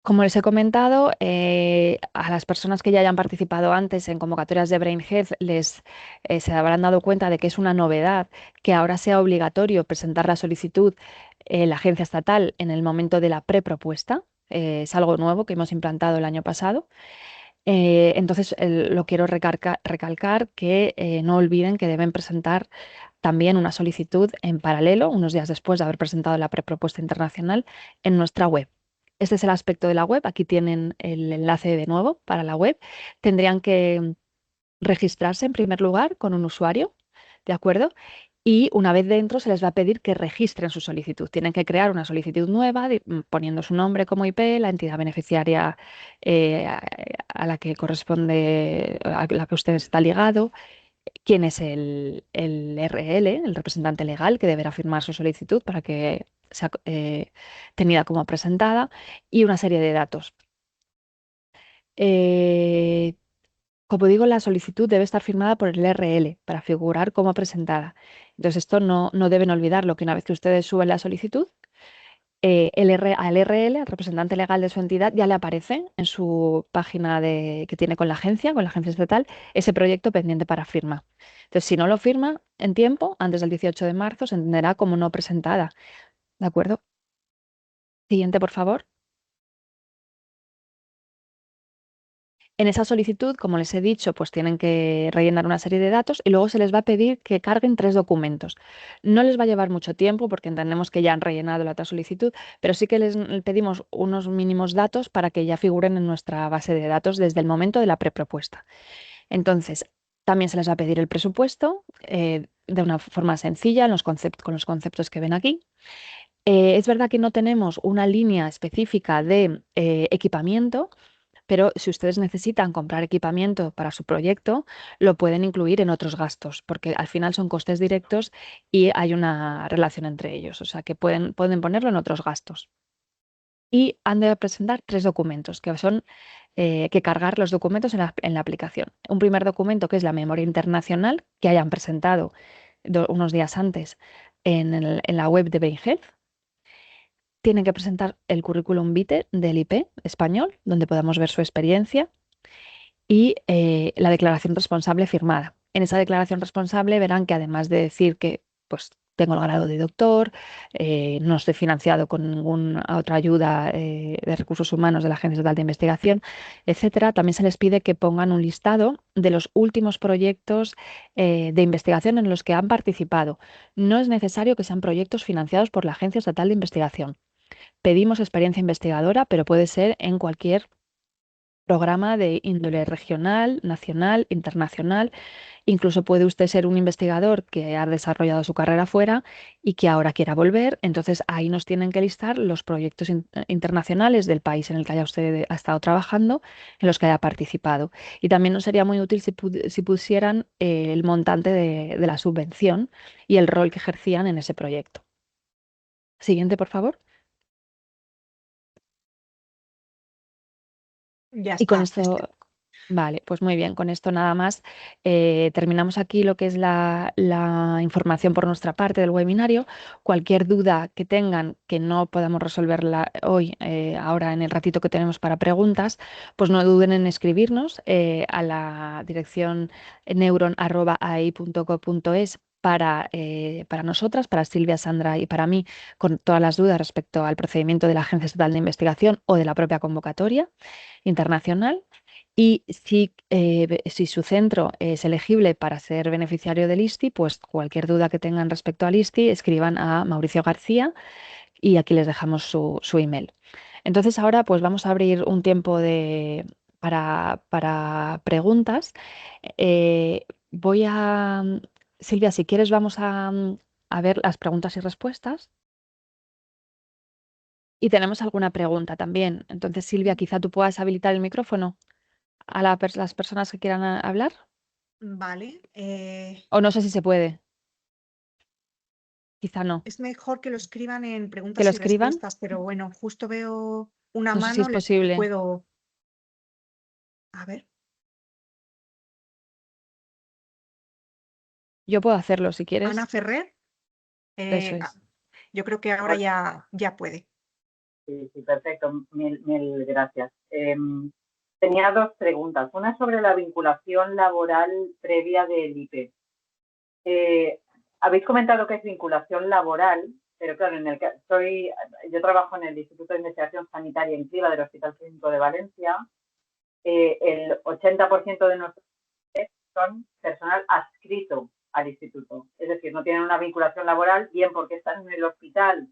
Como les he comentado, a las personas que ya hayan participado antes en convocatorias de Brain Health se habrán dado cuenta de que es una novedad que ahora sea obligatorio presentar la solicitud en la agencia estatal en el momento de la prepropuesta. Es algo nuevo que hemos implantado el año pasado. Entonces, lo quiero recalcar que no olviden que deben presentar también una solicitud en paralelo, unos días después de haber presentado la prepropuesta internacional, en nuestra web. Este es el aspecto de la web. Aquí tienen el enlace de nuevo para la web. Tendrían que registrarse en primer lugar con un usuario, ¿de acuerdo? Y una vez dentro se les va a pedir que registren su solicitud. Tienen que crear una solicitud nueva poniendo su nombre como IP, la entidad beneficiaria a la que corresponde, a la que usted está ligado, quién es el RL, el representante legal que deberá firmar su solicitud para que sea tenida como presentada y una serie de datos. Eh, Como digo, la solicitud debe estar firmada por el RL para figurar como presentada. Entonces, esto no deben olvidarlo, que una vez que ustedes suben la solicitud, al RL, al representante legal de su entidad, ya le aparece en su página que tiene con la agencia estatal, ese proyecto pendiente para firma. Entonces, si no lo firma en tiempo, antes del 18 de marzo, se entenderá como no presentada. ¿De acuerdo? Siguiente, por favor. En esa solicitud, como les he dicho, pues tienen que rellenar una serie de datos y luego se les va a pedir que carguen 3 documentos. No les va a llevar mucho tiempo porque entendemos que ya han rellenado la otra solicitud, pero sí que les pedimos unos mínimos datos para que ya figuren en nuestra base de datos desde el momento de la prepropuesta. Entonces, también se les va a pedir el presupuesto de una forma sencilla con los conceptos que ven aquí. Es verdad que no tenemos una línea específica de equipamiento, pero si ustedes necesitan comprar equipamiento para su proyecto, lo pueden incluir en otros gastos, porque al final son costes directos y hay una relación entre ellos, o sea que pueden ponerlo en otros gastos. Y han de presentar 3 documentos, que son que cargar los documentos en la aplicación. Un primer documento que es la memoria internacional que hayan presentado unos días antes en la web de Brain Health. Tienen que presentar el currículum vitae del IP español, donde podamos ver su experiencia, y la declaración responsable firmada. En esa declaración responsable verán que además de decir que pues, tengo el grado de doctor, no estoy financiado con ninguna otra ayuda de recursos humanos de la Agencia Estatal de Investigación, etcétera, también se les pide que pongan un listado de los últimos proyectos de investigación en los que han participado. No es necesario que sean proyectos financiados por la Agencia Estatal de Investigación. Pedimos experiencia investigadora, pero puede ser en cualquier programa de índole regional, nacional, internacional. Incluso puede usted ser un investigador que ha desarrollado su carrera fuera y que ahora quiera volver. Entonces ahí nos tienen que listar los proyectos internacionales del país en el que haya usted ha estado trabajando, en los que haya participado. Y también nos sería muy útil si pusieran el montante de la subvención y el rol que ejercían en ese proyecto. Siguiente, por favor. Ya Y con está. esto, vale, pues muy bien, con esto nada más. Terminamos aquí lo que es la información por nuestra parte del webinario. Cualquier duda que tengan que no podamos resolverla hoy, ahora en el ratito que tenemos para preguntas, pues no duden en escribirnos a la dirección neuron@ai.gov.es para nosotras, para Silvia, Sandra y para mí, con todas las dudas respecto al procedimiento de la Agencia Estatal de Investigación o de la propia convocatoria internacional. Y si su centro es elegible para ser beneficiario del ISTI, pues cualquier duda que tengan respecto al ISTI, escriban a Mauricio García y aquí les dejamos su email. Entonces ahora pues vamos a abrir un tiempo para preguntas. Voy a, Silvia, si quieres vamos a ver las preguntas y respuestas. Y tenemos alguna pregunta también. Entonces, Silvia, quizá tú puedas habilitar el micrófono a las personas que quieran hablar. Vale. O no sé si se puede. Quizá no. Es mejor que lo escriban en Que lo preguntas y escriban. respuestas, pero bueno, justo veo una No sé si es mano, les posible. puedo... A ver, Yo puedo hacerlo si Ana quieres. Ferrer, Eso eh, ah, es. yo creo que ahora ya puede. Sí, sí, perfecto. Mil gracias. Tenía 2 preguntas. Una sobre la vinculación laboral previa del IP. Habéis comentado que es vinculación laboral, pero claro, yo trabajo en el Instituto de Investigación Sanitaria en Criba del Hospital Clínico de Valencia. El 80% de nuestros son personal adscrito al instituto. Es decir, no tienen una vinculación laboral, bien porque están en el hospital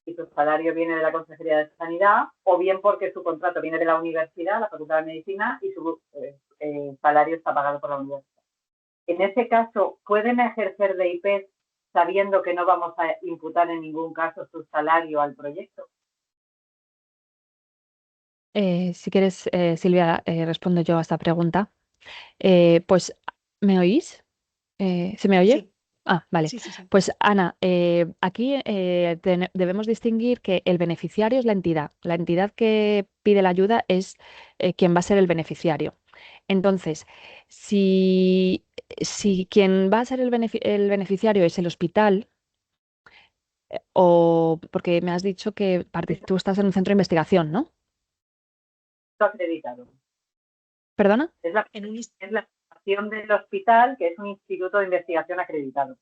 y su salario viene de la Consejería de Sanidad, o bien porque su contrato viene de la universidad, la Facultad de Medicina, y su salario está pagado por la universidad. En ese caso, ¿pueden ejercer de IP sabiendo que no vamos a imputar en ningún caso su salario al proyecto? Si quieres, Silvia, respondo yo a esta pregunta. Pues, ¿me oís? ¿Se me oye? Sí, Ah, vale. sí, sí, sí. Pues Ana, aquí debemos distinguir que el beneficiario es la entidad. La entidad que pide la ayuda es quien va a ser el beneficiario. Entonces, si quien va a ser el beneficiario es el hospital, o porque me has dicho que tú estás en un centro de investigación, ¿no? Acreditado. ¿Perdona? Es la acción del hospital, que es un instituto de investigación acreditado.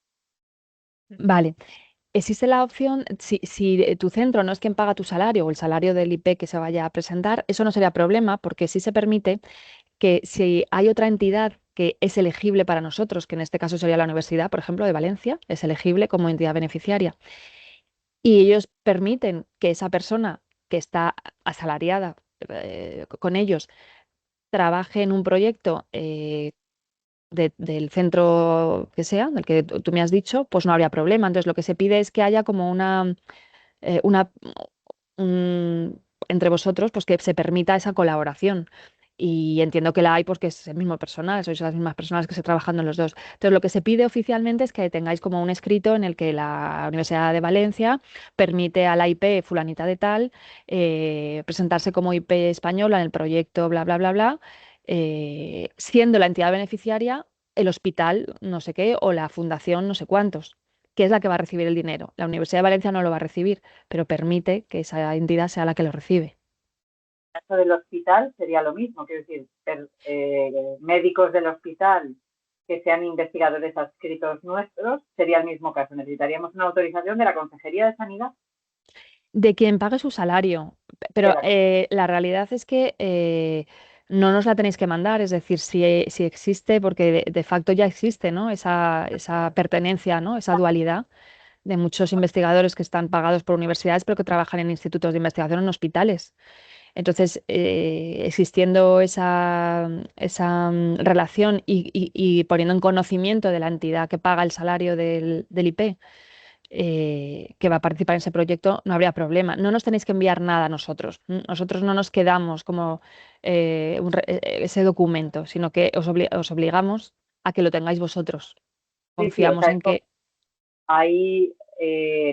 Vale. Existe la opción, si tu centro no es quien paga tu salario o el salario del IP que se vaya a presentar, eso no sería problema porque sí se permite que si hay otra entidad que es elegible para nosotros, que en este caso sería la Universidad, por ejemplo, de Valencia, es elegible como entidad beneficiaria, y ellos permiten que esa persona que está asalariada con ellos trabaje en un proyecto del centro que sea, del que tú me has dicho, pues no habría problema. Entonces, lo que se pide es que haya como una entre vosotros, pues que se permita esa colaboración. Y entiendo que la hay porque es el mismo personal, sois las mismas personas que se trabajando en los dos. Entonces, lo que se pide oficialmente es que tengáis como un escrito en el que la Universidad de Valencia permite a la IP fulanita de tal presentarse como IP española en el proyecto bla, bla, bla, bla, siendo la entidad beneficiaria el hospital no sé qué o la fundación no sé cuántos, que es la que va a recibir el dinero. La Universidad de Valencia no lo va a recibir, pero permite que esa entidad sea la que lo recibe. En el caso del hospital sería lo mismo, quiero decir, médicos del hospital que sean investigadores adscritos nuestros, sería el mismo caso. Necesitaríamos una autorización de la Consejería de Sanidad. De quien pague su salario, pero la realidad es que no nos la tenéis que mandar, es decir, si existe, porque de facto ya existe, ¿no? Esa pertenencia, ¿no? Esa dualidad de muchos investigadores que están pagados por universidades, pero que trabajan en institutos de investigación en hospitales. Entonces, existiendo esa relación y poniendo en conocimiento de la entidad que paga el salario del IP, que va a participar en ese proyecto, no habría problema. No nos tenéis que enviar nada a nosotros. Nosotros no nos quedamos como ese documento, sino que os obligamos a que lo tengáis vosotros. Sí, sí, o Confiamos sea, en que... ahí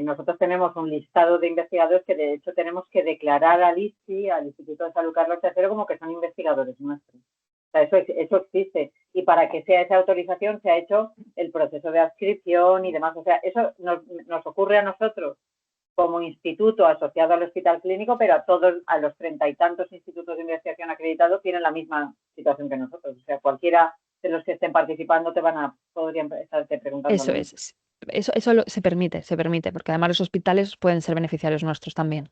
nosotros tenemos un listado de investigadores que de hecho tenemos que declarar al ISCI, al Instituto de Salud Carlos III, como que son investigadores nuestros. O sea, eso existe. Y para que sea esa autorización se ha hecho el proceso de adscripción y demás. O sea, eso nos ocurre a nosotros como instituto asociado al hospital clínico, pero a los 30 y tantos institutos de investigación acreditados tienen la misma situación que nosotros. O sea, cualquiera de los que estén participando podrían estarte preguntando Eso lo mismo. es. Eso se permite, porque además los hospitales pueden ser beneficiarios nuestros también.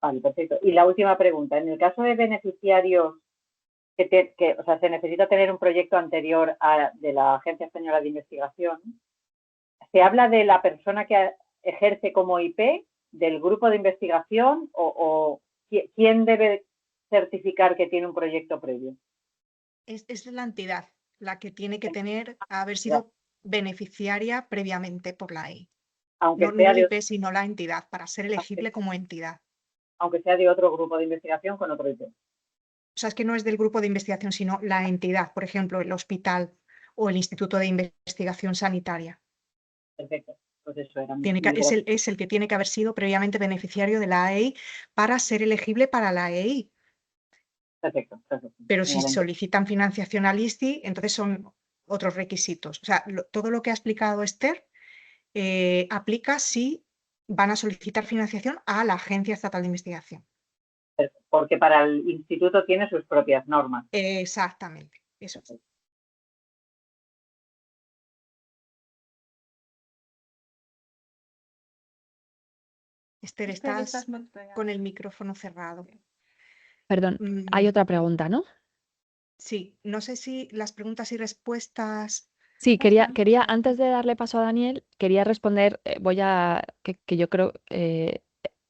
Vale, perfecto. Y la última pregunta. En el caso de beneficiarios o sea, se necesita tener un proyecto anterior de la Agencia Española de Investigación, ¿se habla de la persona que ejerce como IP, del grupo de investigación o quién debe certificar que tiene un proyecto previo? Es la entidad la que tiene que haber sido beneficiaria previamente por la EI. Aunque No sea el IP, sino la entidad, para ser elegible como entidad. aunque sea de otro grupo de investigación con otro IP. O sea, es que no es del grupo de investigación, sino la entidad, por ejemplo, el hospital o el Instituto de Investigación Sanitaria. Perfecto. Pues eso era Es el que tiene que haber sido previamente beneficiario de la EI para ser elegible para la EI. Perfecto. Pero si solicitan financiación al ISCI, entonces son otros requisitos. O sea, todo lo que ha explicado Esther aplica si van a solicitar financiación a la Agencia Estatal de Investigación. Porque para el instituto tiene sus propias normas. Exactamente, eso es. Esther, estás con el micrófono cerrado. Perdón, hay otra pregunta, ¿no? Sí, no sé si las preguntas y respuestas... Sí, quería antes de darle paso a Daniel, quería responder, que yo creo,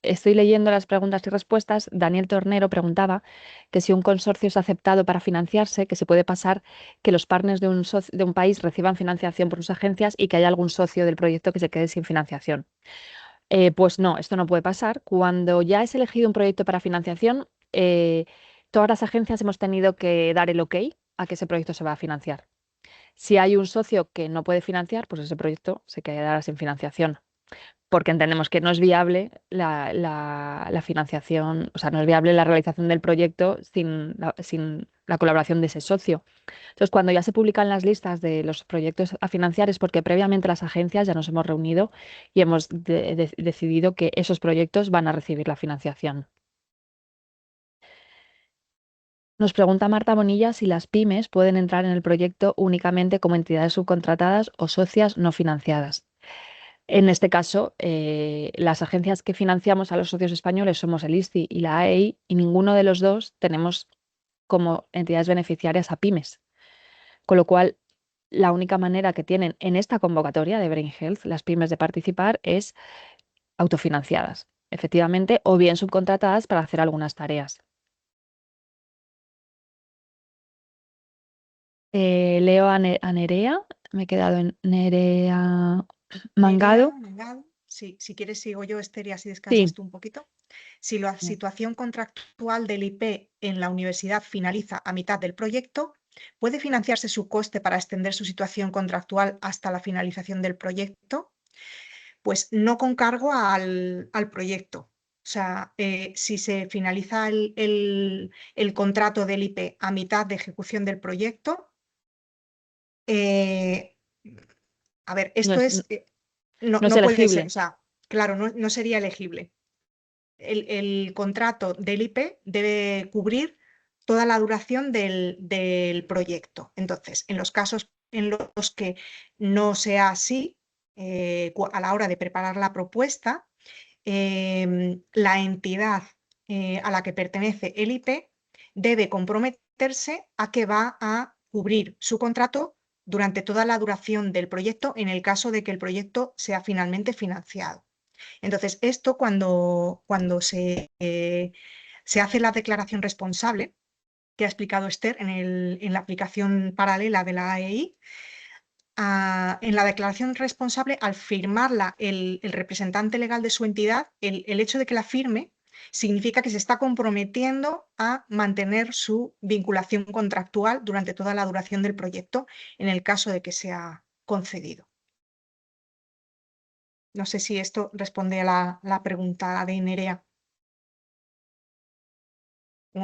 estoy leyendo las preguntas y respuestas. Daniel Tornero preguntaba que si un consorcio es aceptado para financiarse, que se puede pasar que los partners de un país reciban financiación por sus agencias y que haya algún socio del proyecto que se quede sin financiación. Pues no, esto no puede pasar. Cuando ya es elegido un proyecto para financiación, todas las agencias hemos tenido que dar el OK a que ese proyecto se va a financiar. Si hay un socio que no puede financiar, pues ese proyecto se quedará sin financiación, porque entendemos que no es viable la financiación, o sea, no es viable la realización del proyecto sin la colaboración de ese socio. Entonces, cuando ya se publican las listas de los proyectos a financiar es porque previamente las agencias ya nos hemos reunido y hemos decidido que esos proyectos van a recibir la financiación. Nos pregunta Marta Bonilla si las pymes pueden entrar en el proyecto únicamente como entidades subcontratadas o socias no financiadas. En este caso, las agencias que financiamos a los socios españoles somos el ISCI y la AEI y ninguno de los dos tenemos como entidades beneficiarias a pymes. Con lo cual, la única manera que tienen en esta convocatoria de Brain Health las pymes de participar es autofinanciadas, efectivamente, o bien subcontratadas para hacer algunas tareas. Leo a Nerea, me he quedado en Nerea Mangado. Sí, si quieres sigo yo, Esther, y así descansas Sí, tú un poquito. Si la situación contractual del IP en la universidad finaliza a mitad del proyecto, ¿puede financiarse su coste para extender su situación contractual hasta la finalización del proyecto? Pues no con cargo al proyecto. O sea, si se finaliza el contrato del IP a mitad de ejecución del proyecto, a ver, no esto es, no, no es no puede ser, o elegible. sea, claro, no sería elegible. El contrato del IP debe cubrir toda la duración del proyecto. Entonces, en los casos en los que no sea así, a la hora de preparar la propuesta, la entidad a la que pertenece el IP debe comprometerse a que va a cubrir su contrato durante toda la duración del proyecto en el caso de que el proyecto sea finalmente financiado. Entonces, esto cuando se hace la declaración responsable, que ha explicado Esther en la aplicación paralela de la AEI, en la declaración responsable, al firmarla el representante legal de su entidad, el hecho de que la firme significa que se está comprometiendo a mantener su vinculación contractual durante toda la duración del proyecto en el caso de que sea concedido. No sé si esto responde a la pregunta de Nerea.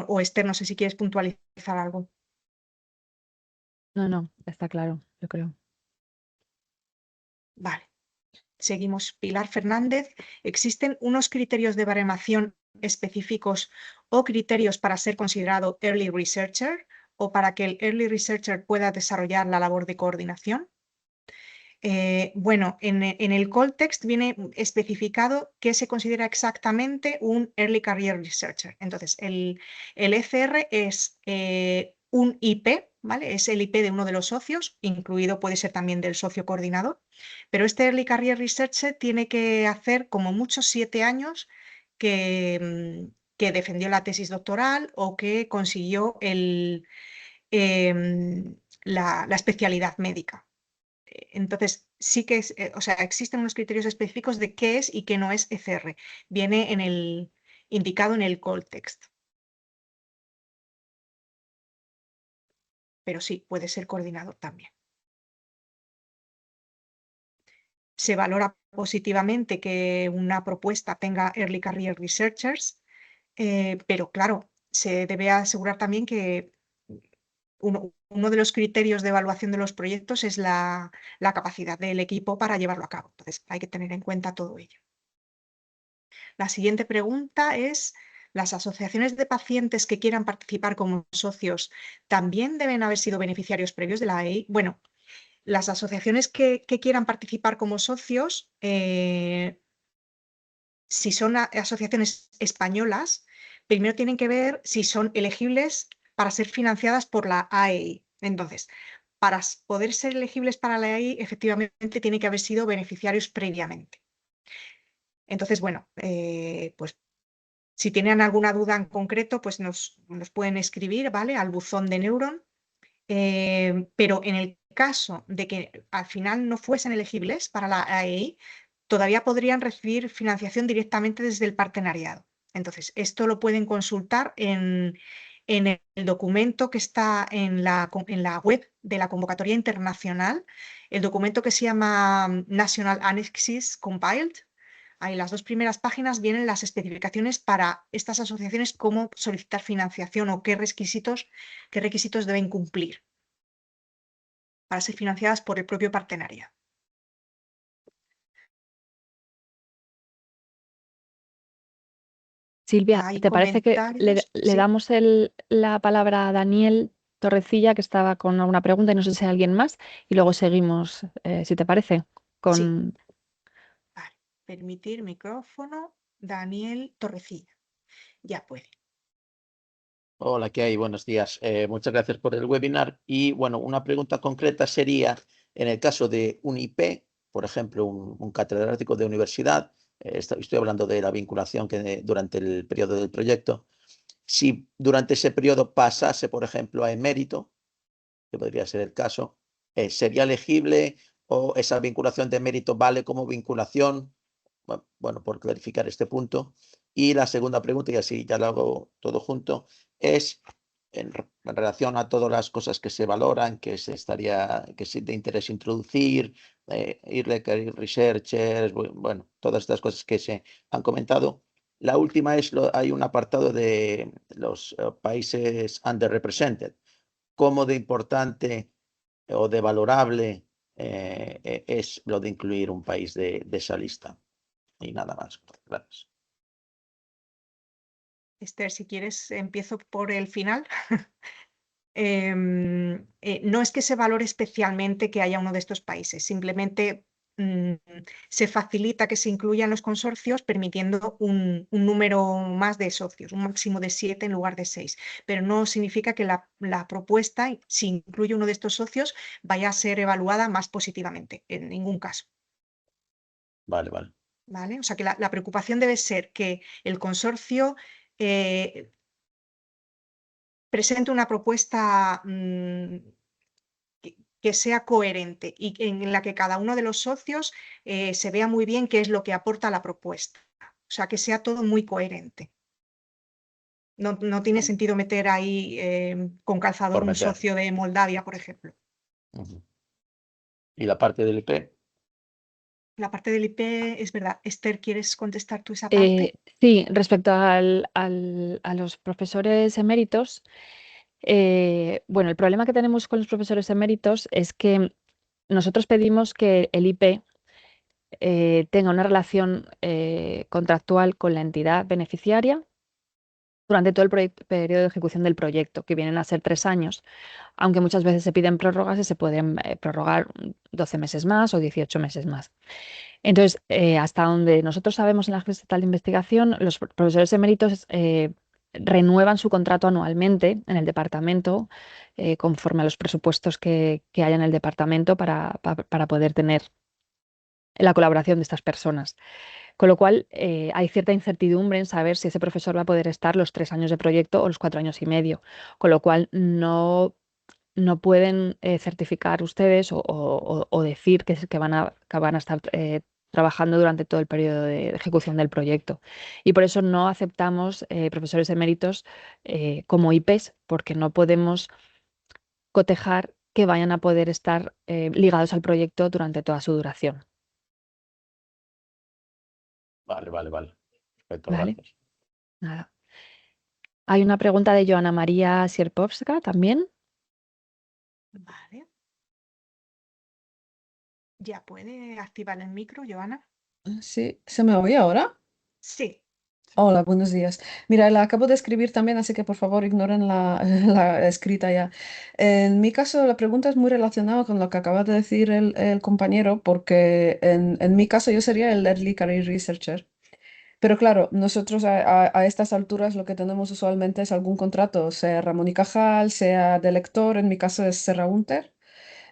O Esther, no sé si quieres puntualizar algo. No, está claro, yo creo. Vale. Seguimos. Pilar Fernández. ¿Existen unos criterios de baremación específicos o criterios para ser considerado Early Researcher o para que el Early Researcher pueda desarrollar la labor de coordinación? Bueno, en el call text viene especificado qué se considera exactamente un Early Career Researcher. Entonces, el ECR es un IP, ¿vale? Es el IP de uno de los socios, incluido puede ser también del socio coordinador, pero este Early Career Researcher tiene que hacer como muchos 7 años que defendió la tesis doctoral o que consiguió la especialidad médica. Entonces, sí que es, o sea, existen unos criterios específicos de qué es y qué no es ECR. Viene indicado en el call text. Pero sí, puede ser coordinador también. Se valora positivamente que una propuesta tenga Early Career Researchers, pero claro, se debe asegurar también que uno de los criterios de evaluación de los proyectos es la capacidad del equipo para llevarlo a cabo. Entonces, hay que tener en cuenta todo ello. La siguiente pregunta es, ¿las asociaciones de pacientes que quieran participar como socios también deben haber sido beneficiarios previos de la AEI? Bueno, las asociaciones que quieran participar como socios, si son asociaciones españolas, primero tienen que ver si son elegibles para ser financiadas por la AEI. Entonces, para poder ser elegibles para la AEI, efectivamente tienen que haber sido beneficiarios previamente. Entonces, bueno, pues si tienen alguna duda en concreto, pues nos pueden escribir, ¿vale? Al buzón de Neuron. Pero en el caso de que al final no fuesen elegibles para la AEI, todavía podrían recibir financiación directamente desde el partenariado. Entonces, esto lo pueden consultar en el documento que está en la web de la convocatoria internacional, el documento que se llama National Annexes Compiled. Ahí en las 2 primeras páginas vienen las especificaciones para estas asociaciones, cómo solicitar financiación o qué requisitos deben cumplir para ser financiadas por el propio partenariado. Silvia, Hay ¿te parece que comentarios, le sí, damos la palabra a Daniel Torrecilla, que estaba con alguna pregunta y no sé si hay alguien más, y luego seguimos, si te parece, sí. con... Vale. Permitir micrófono, Daniel Torrecilla. Ya puede. Hola, ¿qué hay? Buenos días. Muchas gracias por el webinar. Y bueno, una pregunta concreta sería, en el caso de un IP, por ejemplo, un catedrático de universidad, estoy hablando de la vinculación que durante el periodo del proyecto, si durante ese periodo pasase, por ejemplo, a emérito, que podría ser el caso, ¿sería elegible o esa vinculación de mérito vale como vinculación? Bueno, por clarificar este punto. Y la segunda pregunta, y así ya lo hago todo junto, es en relación a todas las cosas que se valoran, que es de interés introducir, requerir researchers, bueno, todas estas cosas que se han comentado. La última es, hay un apartado de los países underrepresented. ¿Cómo de importante o de valorable es lo de incluir un país de esa lista? Y nada más. Gracias. Esther, si quieres, empiezo por el final. No es que se valore especialmente que haya uno de estos países, simplemente se facilita que se incluyan los consorcios permitiendo un número más de socios, un máximo de 7 en lugar de 6. Pero no significa que la propuesta, si incluye uno de estos socios, vaya a ser evaluada más positivamente, en ningún caso. Vale, vale. ¿Vale? O sea que la preocupación debe ser que el consorcio presente una propuesta que sea coherente y en la que cada uno de los socios se vea muy bien qué es lo que aporta la propuesta. O sea, que sea todo muy coherente. No tiene sentido meter ahí con calzador Por un meter. socio de Moldavia, por ejemplo. ¿Y la parte del IP? La parte del IP, es verdad. Esther, ¿quieres contestar tú esa parte? Sí, respecto a los profesores eméritos, bueno, el problema que tenemos con los profesores eméritos es que nosotros pedimos que el IP tenga una relación contractual con la entidad beneficiaria durante todo el periodo de ejecución del proyecto, que vienen a ser 3 años, aunque muchas veces se piden prórrogas y se pueden prorrogar 12 meses más o 18 meses más. Entonces, hasta donde nosotros sabemos en la Agencia Estatal de Investigación, los profesores eméritos renuevan su contrato anualmente en el departamento, conforme a los presupuestos que haya en el departamento para poder tener la colaboración de estas personas. Con lo cual, hay cierta incertidumbre en saber si ese profesor va a poder estar los 3 años de proyecto o los 4 años y medio. Con lo cual, no pueden certificar ustedes o decir que van a estar trabajando durante todo el periodo de ejecución del proyecto. Y por eso no aceptamos profesores eméritos como IPs, porque no podemos cotejar que vayan a poder estar ligados al proyecto durante toda su duración. Vale, vale, vale. Perfecto, ¿Vale? gracias. Nada. Hay una pregunta de Joana María Sierpowska también. Vale. ¿Ya puede activar el micro, Joana? Sí, ¿se me oye ahora? Sí. Hola, buenos días. Mira, la acabo de escribir también, así que por favor ignoren la, la escrita ya. En mi caso, la pregunta es muy relacionada con lo que acaba de decir el compañero, porque en mi caso yo sería el Early Career Researcher. Pero claro, nosotros a estas alturas lo que tenemos usualmente es algún contrato, sea Ramón y Cajal, sea de lector, en mi caso es Serra Hunter.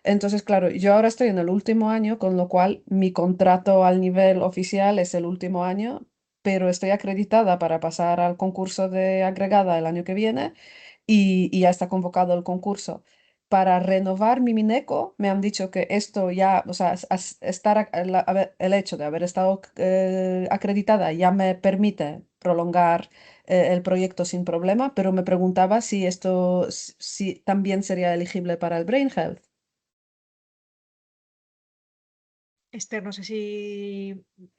Entonces, claro, yo ahora estoy en el último año, con lo cual mi contrato al nivel oficial es el último año, pero estoy acreditada para pasar al concurso de agregada el año que viene y ya está convocado el concurso. Para renovar mi Mineco, me han dicho que esto ya, o sea, el hecho de haber estado acreditada ya me permite prolongar el proyecto sin problema, pero me preguntaba si esto si también sería elegible para el Brain Health. Esther, no sé si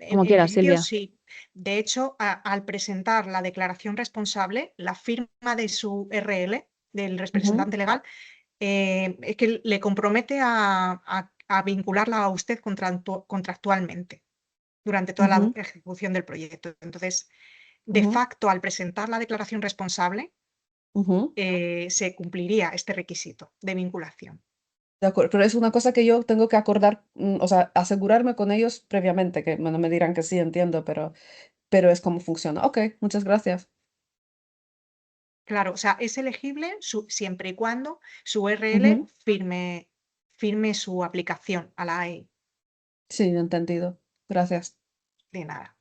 Como en quieras, principio Silvia. sí. De hecho, al presentar la declaración responsable, la firma de su RL, del Ujú, representante legal, es que le compromete a vincularla a usted contractualmente durante toda la Ujú, ejecución del proyecto. Entonces, de ujú, facto, al presentar la declaración responsable, ujú. se cumpliría este requisito de vinculación. De acuerdo, pero es una cosa que yo tengo que acordar, o sea, asegurarme con ellos previamente, que bueno, me dirán que sí, entiendo, pero es como funciona. Ok, muchas gracias. Claro, o sea, es elegible siempre y cuando su URL Ujú. firme su aplicación a la AI. Sí, entendido. Gracias. De nada.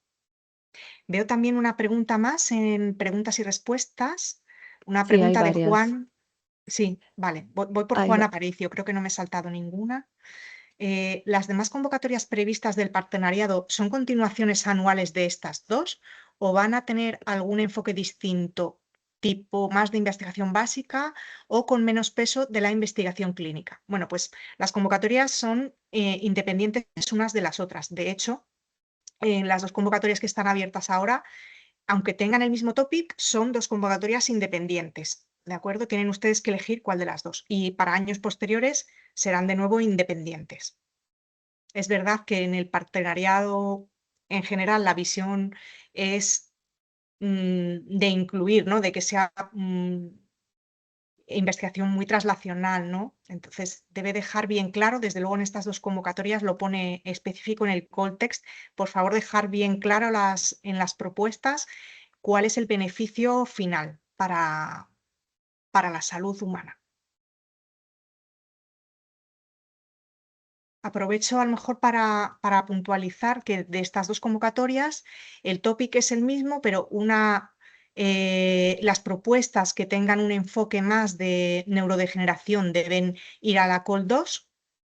Veo también una pregunta más en preguntas y respuestas. Una Sí, hay pregunta de varias. Juan. Sí, vale. Voy por Hay Juan va- Aparicio. Creo que no me he saltado ninguna. ¿Las demás convocatorias previstas del partenariado son continuaciones anuales de estas dos o van a tener algún enfoque distinto, tipo más de investigación básica o con menos peso de la investigación clínica? Bueno, pues las convocatorias son independientes unas de las otras. De hecho, en las dos convocatorias que están abiertas ahora, aunque tengan el mismo topic, son dos convocatorias independientes. ¿De acuerdo? Tienen ustedes que elegir cuál de las dos. Y para años posteriores serán de nuevo independientes. Es verdad que en el partenariado en general la visión es de incluir, ¿no? De que sea investigación muy traslacional, ¿no? Entonces debe dejar bien claro, desde luego en estas dos convocatorias lo pone específico en el call text, por favor dejar bien claro en las propuestas cuál es el beneficio final para la salud humana. Aprovecho a lo mejor para puntualizar que de estas dos convocatorias el topic es el mismo, pero las propuestas que tengan un enfoque más de neurodegeneración deben ir a la call 2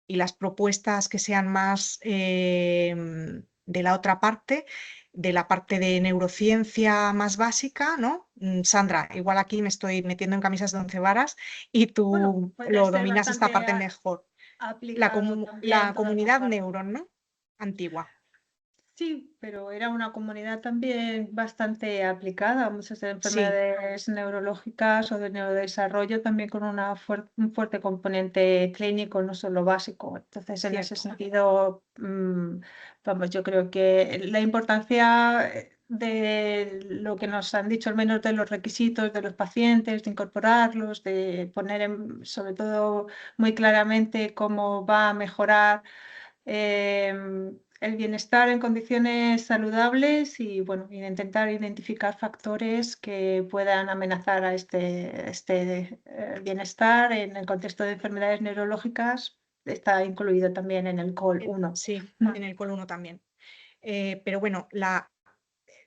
y las propuestas que sean más de la otra parte, de la parte de neurociencia más básica, ¿no? Sandra, igual aquí me estoy metiendo en camisas de 11 varas y Bueno, tú puede lo ser dominas esta bastante parte mejor. aplicado La también toda la comunidad parte. Neuron, ¿no? Antigua. Sí, pero era una comunidad también bastante aplicada a muchas de las Sí, enfermedades neurológicas o de neurodesarrollo, también con un fuerte componente clínico, no solo básico. Entonces, en ese cierto. sentido, vamos, yo creo que la importancia de lo que nos han dicho, al menos de los requisitos de los pacientes, de incorporarlos, de poner sobre todo muy claramente cómo va a mejorar el bienestar en condiciones saludables y bueno, intentar identificar factores que puedan amenazar a este bienestar en el contexto de enfermedades neurológicas. Está incluido también en el COL 1. Sí, en el col 1 también. Pero bueno,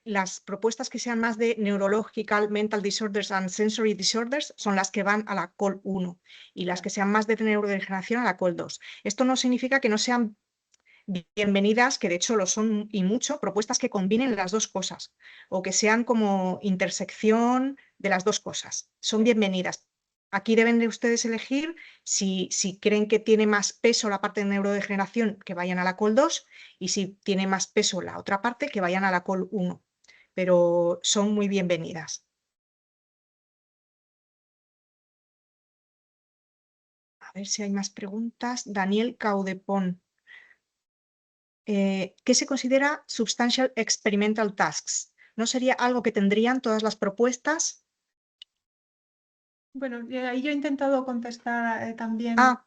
las propuestas que sean más de Neurological, Mental Disorders and Sensory Disorders son las que van a la col 1 y las que sean más de neurodegeneración a la col 2. Esto no significa que no sean bienvenidas, que de hecho lo son y mucho, propuestas que combinen las dos cosas o que sean como intersección de las dos cosas. Son bienvenidas. Aquí deben de ustedes elegir si creen que tiene más peso la parte de neurodegeneración, que vayan a la col 2 y si tiene más peso la otra parte, que vayan a la col 1. Pero son muy bienvenidas. A ver si hay más preguntas. Daniel Caudepón. ¿Qué se considera Substantial Experimental Tasks? ¿No sería algo que tendrían todas las propuestas? Bueno, ahí yo he intentado contestar también Ah,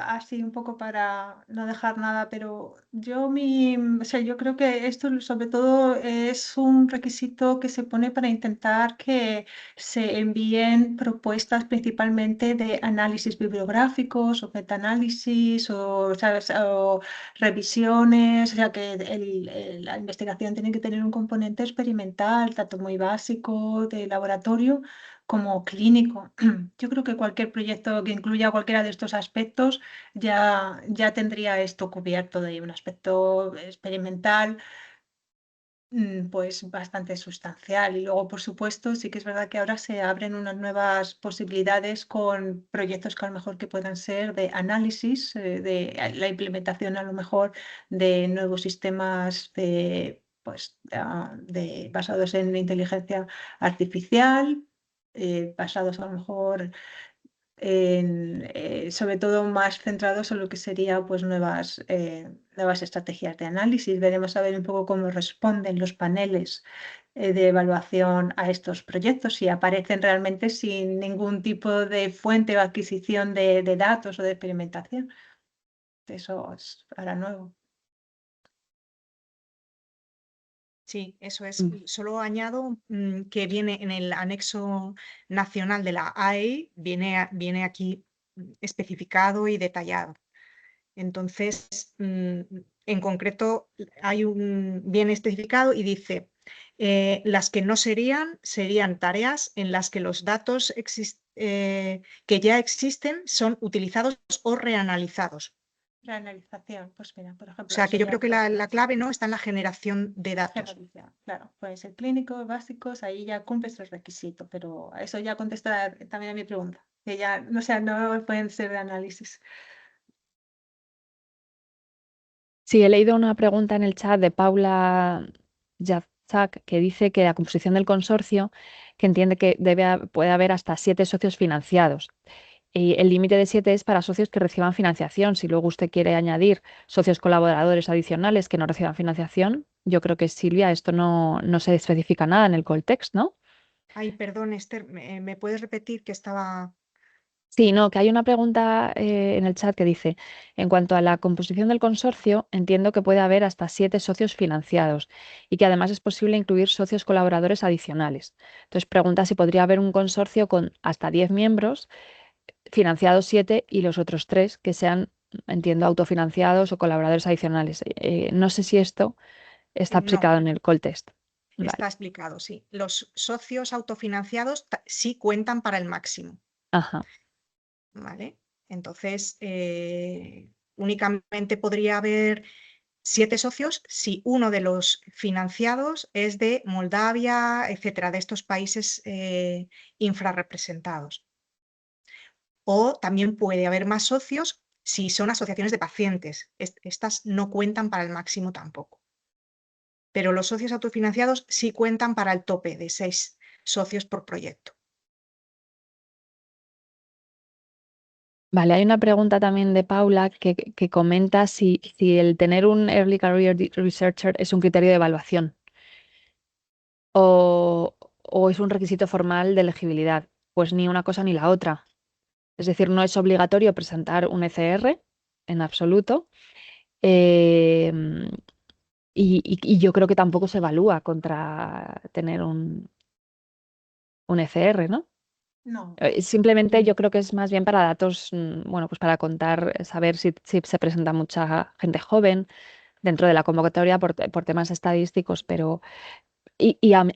así un poco para no dejar nada, pero o sea, yo creo que esto sobre todo es un requisito que se pone para intentar que se envíen propuestas principalmente de análisis bibliográficos o metaanálisis o, ¿sabes? O revisiones, o sea que la investigación tiene que tener un componente experimental, tanto muy básico de laboratorio como clínico. Yo creo que cualquier proyecto que incluya cualquiera de estos aspectos ya tendría esto cubierto de un aspecto experimental, pues bastante sustancial. Y luego, por supuesto, sí que es verdad que ahora se abren unas nuevas posibilidades con proyectos que a lo mejor que puedan ser de análisis, de la implementación a lo mejor de nuevos sistemas basados en inteligencia artificial, basados a lo mejor sobre todo más centrados en lo que sería pues nuevas estrategias de análisis. Veremos a ver un poco cómo responden los paneles de evaluación a estos proyectos, si aparecen realmente sin ningún tipo de fuente o adquisición de datos o de experimentación. Eso es para nuevo. Sí, eso es. Mm. Solo añado que viene en el anexo nacional de la AEI, viene aquí especificado y detallado. Entonces, en concreto, viene especificado y dice, las que no serían tareas en las que los datos que ya existen son utilizados o reanalizados. Reanalización, pues mira, por O ejemplo, sea, eso que yo ya creo que la clave no está en la generación de datos. generaliza. Claro, pueden ser clínicos, básicos, ahí ya cumples el requisito, pero eso ya contesta también a mi pregunta, que ya, no sé, no pueden ser de análisis. Sí, he leído una pregunta en el chat de Paula Yazak que dice que la composición del consorcio, que entiende que puede haber hasta 7 socios financiados. Y el límite de 7 es para socios que reciban financiación. Si luego usted quiere añadir socios colaboradores adicionales que no reciban financiación, yo creo que Silvia, esto no se especifica nada en el call text, ¿no? Ay, perdón, Esther, ¿me puedes repetir que estaba... Sí, no, que hay una pregunta en el chat que dice, en cuanto a la composición del consorcio, entiendo que puede haber hasta 7 socios financiados y que además es posible incluir socios colaboradores adicionales. Entonces pregunta si podría haber un consorcio con hasta 10 miembros, financiados 7 y los otros 3 que sean, entiendo, autofinanciados o colaboradores adicionales. No sé si esto está No, aplicado en el call test. está Vale. explicado, sí. Los socios autofinanciados sí cuentan para el máximo, Ajá. ¿vale? Entonces, únicamente podría haber 7 socios si uno de los financiados es de Moldavia, etcétera, de estos países infrarrepresentados. O también puede haber más socios si son asociaciones de pacientes. Estas no cuentan para el máximo tampoco. Pero los socios autofinanciados sí cuentan para el tope de 6 socios por proyecto. Vale, hay una pregunta también de Paula que comenta si el tener un Early Career Researcher es un criterio de evaluación o es un requisito formal de elegibilidad. Pues ni una cosa ni la otra. Es decir, no es obligatorio presentar un ECR en absoluto. em, y yo creo que tampoco se evalúa contra tener un ECR, ¿no? No, Simplemente yo creo que es más bien para datos, bueno, pues para contar, saber si se presenta mucha gente joven dentro de la convocatoria por temas estadísticos, pero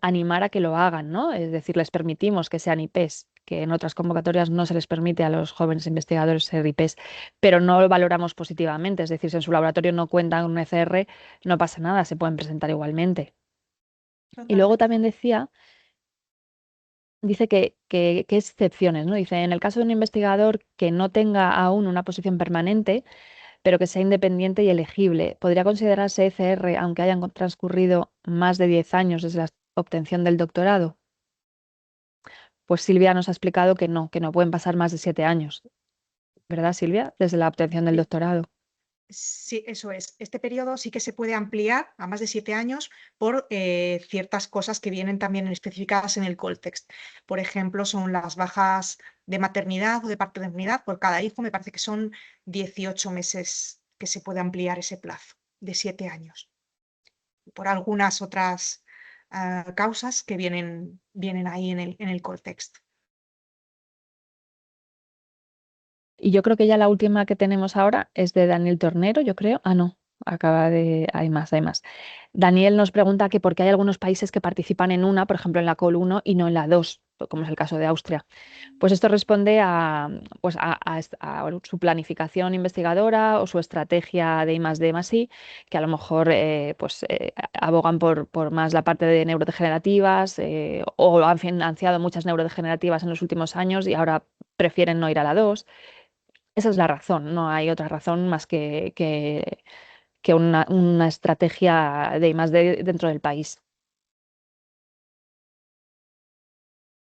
animar a que lo hagan, ¿no? Es decir, les permitimos que sean IPs, que en otras convocatorias no se les permite a los jóvenes investigadores ser IPs, pero no lo valoramos positivamente. Es decir, si en su laboratorio no cuentan con un ECR, no pasa nada, se pueden presentar igualmente. Y luego totalmente. también dice que excepciones, ¿no? Dice, en el caso de un investigador que no tenga aún una posición permanente, pero que sea independiente y elegible, ¿podría considerarse ECR aunque hayan transcurrido más de 10 años desde la obtención del doctorado? Pues Silvia nos ha explicado que no pueden pasar más de 7 años, ¿verdad, Silvia? Desde la obtención del Sí, doctorado. sí, eso es. Este periodo sí que se puede ampliar a más de 7 años por ciertas cosas que vienen también especificadas en el call text. Por ejemplo, son las bajas de maternidad o de paternidad por cada hijo. Me parece que son 18 meses que se puede ampliar ese plazo de 7 años. Por algunas otras causas que vienen ahí en el call text. Y yo creo que ya la última que tenemos ahora es de Daniel Tornero, yo creo. Ah, no, hay más, hay más. Daniel nos pregunta que por qué hay algunos países que participan en una, por ejemplo en la COL 1 y no en la 2, como es el caso de Austria. Pues esto responde a su planificación investigadora o su estrategia de I+D+I, que a lo mejor abogan por más la parte de neurodegenerativas o han financiado muchas neurodegenerativas en los últimos años y ahora prefieren no ir a la 2. Esa es la razón, no hay otra razón más que una estrategia de I+D dentro del país.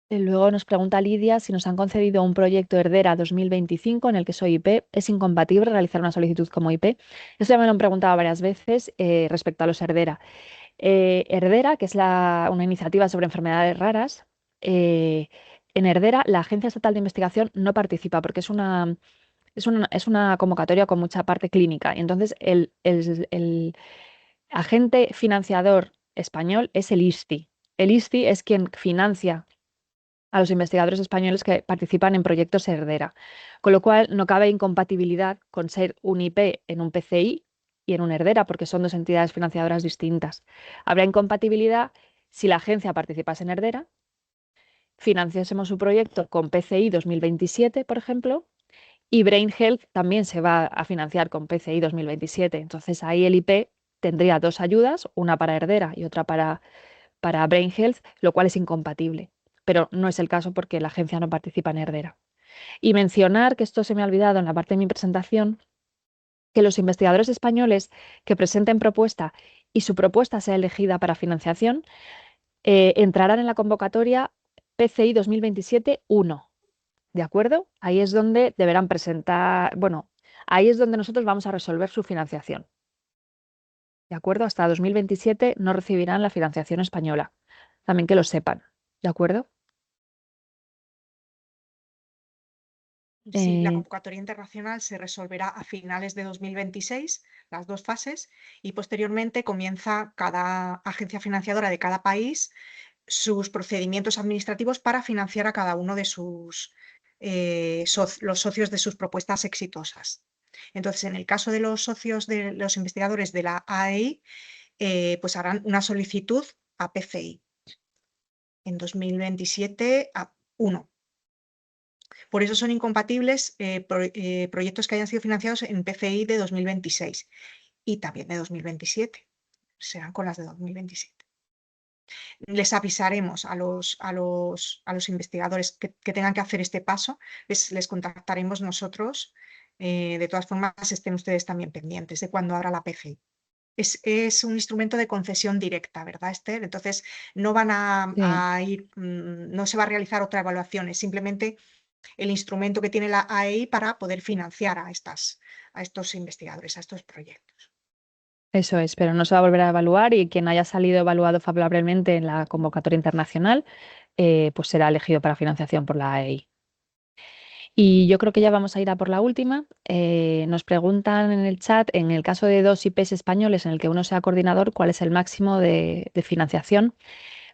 Luego nos pregunta Lidia si nos han concedido un proyecto Herdera 2025 en el que soy IP. ¿Es incompatible realizar una solicitud como IP? Esto ya me lo han preguntado varias veces respecto a los Herdera. Herdera, que es una iniciativa sobre enfermedades raras, en Herdera la Agencia Estatal de Investigación no participa porque es una convocatoria con mucha parte clínica. Y entonces el agente financiador español es el ISTI. El ISTI es quien financia a los investigadores españoles que participan en proyectos Herdera, con lo cual no cabe incompatibilidad con ser un IP en un PCI y en un Herdera, porque son dos entidades financiadoras distintas. Habrá incompatibilidad si la agencia participase en Herdera, financiásemos su proyecto con PCI 2027, por ejemplo, y Brain Health también se va a financiar con PCI 2027. Entonces ahí el IP tendría dos ayudas, una para Herdera y otra para Brain Health, lo cual es incompatible. Pero no es el caso porque la agencia no participa en Herdera. Y mencionar, que esto se me ha olvidado en la parte de mi presentación, que los investigadores españoles que presenten propuesta y su propuesta sea elegida para financiación, entrarán en la convocatoria PCI 2027-1. ¿De acuerdo? Ahí es donde deberán presentar, bueno, ahí es donde nosotros vamos a resolver su financiación. ¿De acuerdo? Hasta 2027 no recibirán la financiación española. También que lo sepan. ¿De acuerdo? Sí, la convocatoria internacional se resolverá a finales de 2026, las dos fases, y posteriormente comienza cada agencia financiadora de cada país sus procedimientos administrativos para financiar a cada uno de los socios de sus propuestas exitosas. Entonces, en el caso de los socios de los investigadores de la AEI, pues harán una solicitud a PCI en 2027 a 1. Por eso son incompatibles proyectos que hayan sido financiados en PCI de 2026 y también de 2027. Serán con las de 2027. Les avisaremos a los investigadores que tengan que hacer este paso, les contactaremos nosotros. De todas formas, estén ustedes también pendientes de cuándo abra la PCI. Es un instrumento de concesión directa, ¿verdad, Esther? Entonces, no van a ir, no se va a realizar otra evaluación, es simplemente el instrumento que tiene la AEI para poder financiar a estos investigadores, a estos proyectos. Eso es, pero no se va a volver a evaluar y quien haya salido evaluado favorablemente en la convocatoria internacional, pues será elegido para financiación por la AEI. Y yo creo que ya vamos a ir a por la última. Nos preguntan en el chat, en el caso de dos IPs españoles en el que uno sea coordinador, ¿cuál es el máximo de financiación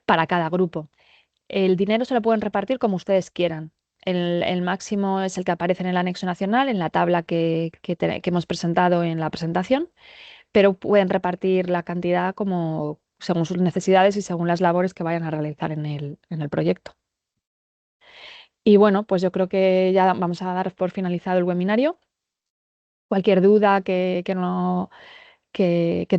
para cada grupo? El dinero se lo pueden repartir como ustedes quieran. El máximo es el que aparece en el anexo nacional, en la tabla que hemos presentado en la presentación, pero pueden repartir la cantidad como según sus necesidades y según las labores que vayan a realizar en el proyecto. Y bueno, pues yo creo que ya vamos a dar por finalizado el webinario. Cualquier duda que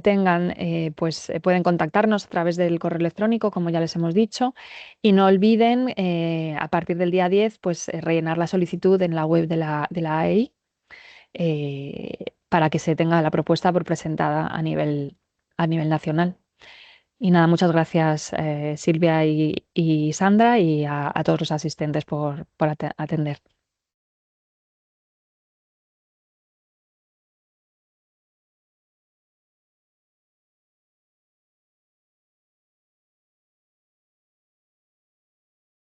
tengan, pues pueden contactarnos a través del correo electrónico, como ya les hemos dicho. Y no olviden, a partir del día 10, pues rellenar la solicitud en la web de la AEI para que se tenga la propuesta por presentada a nivel nacional. Y nada, muchas gracias Silvia y Sandra y a todos los asistentes por atender.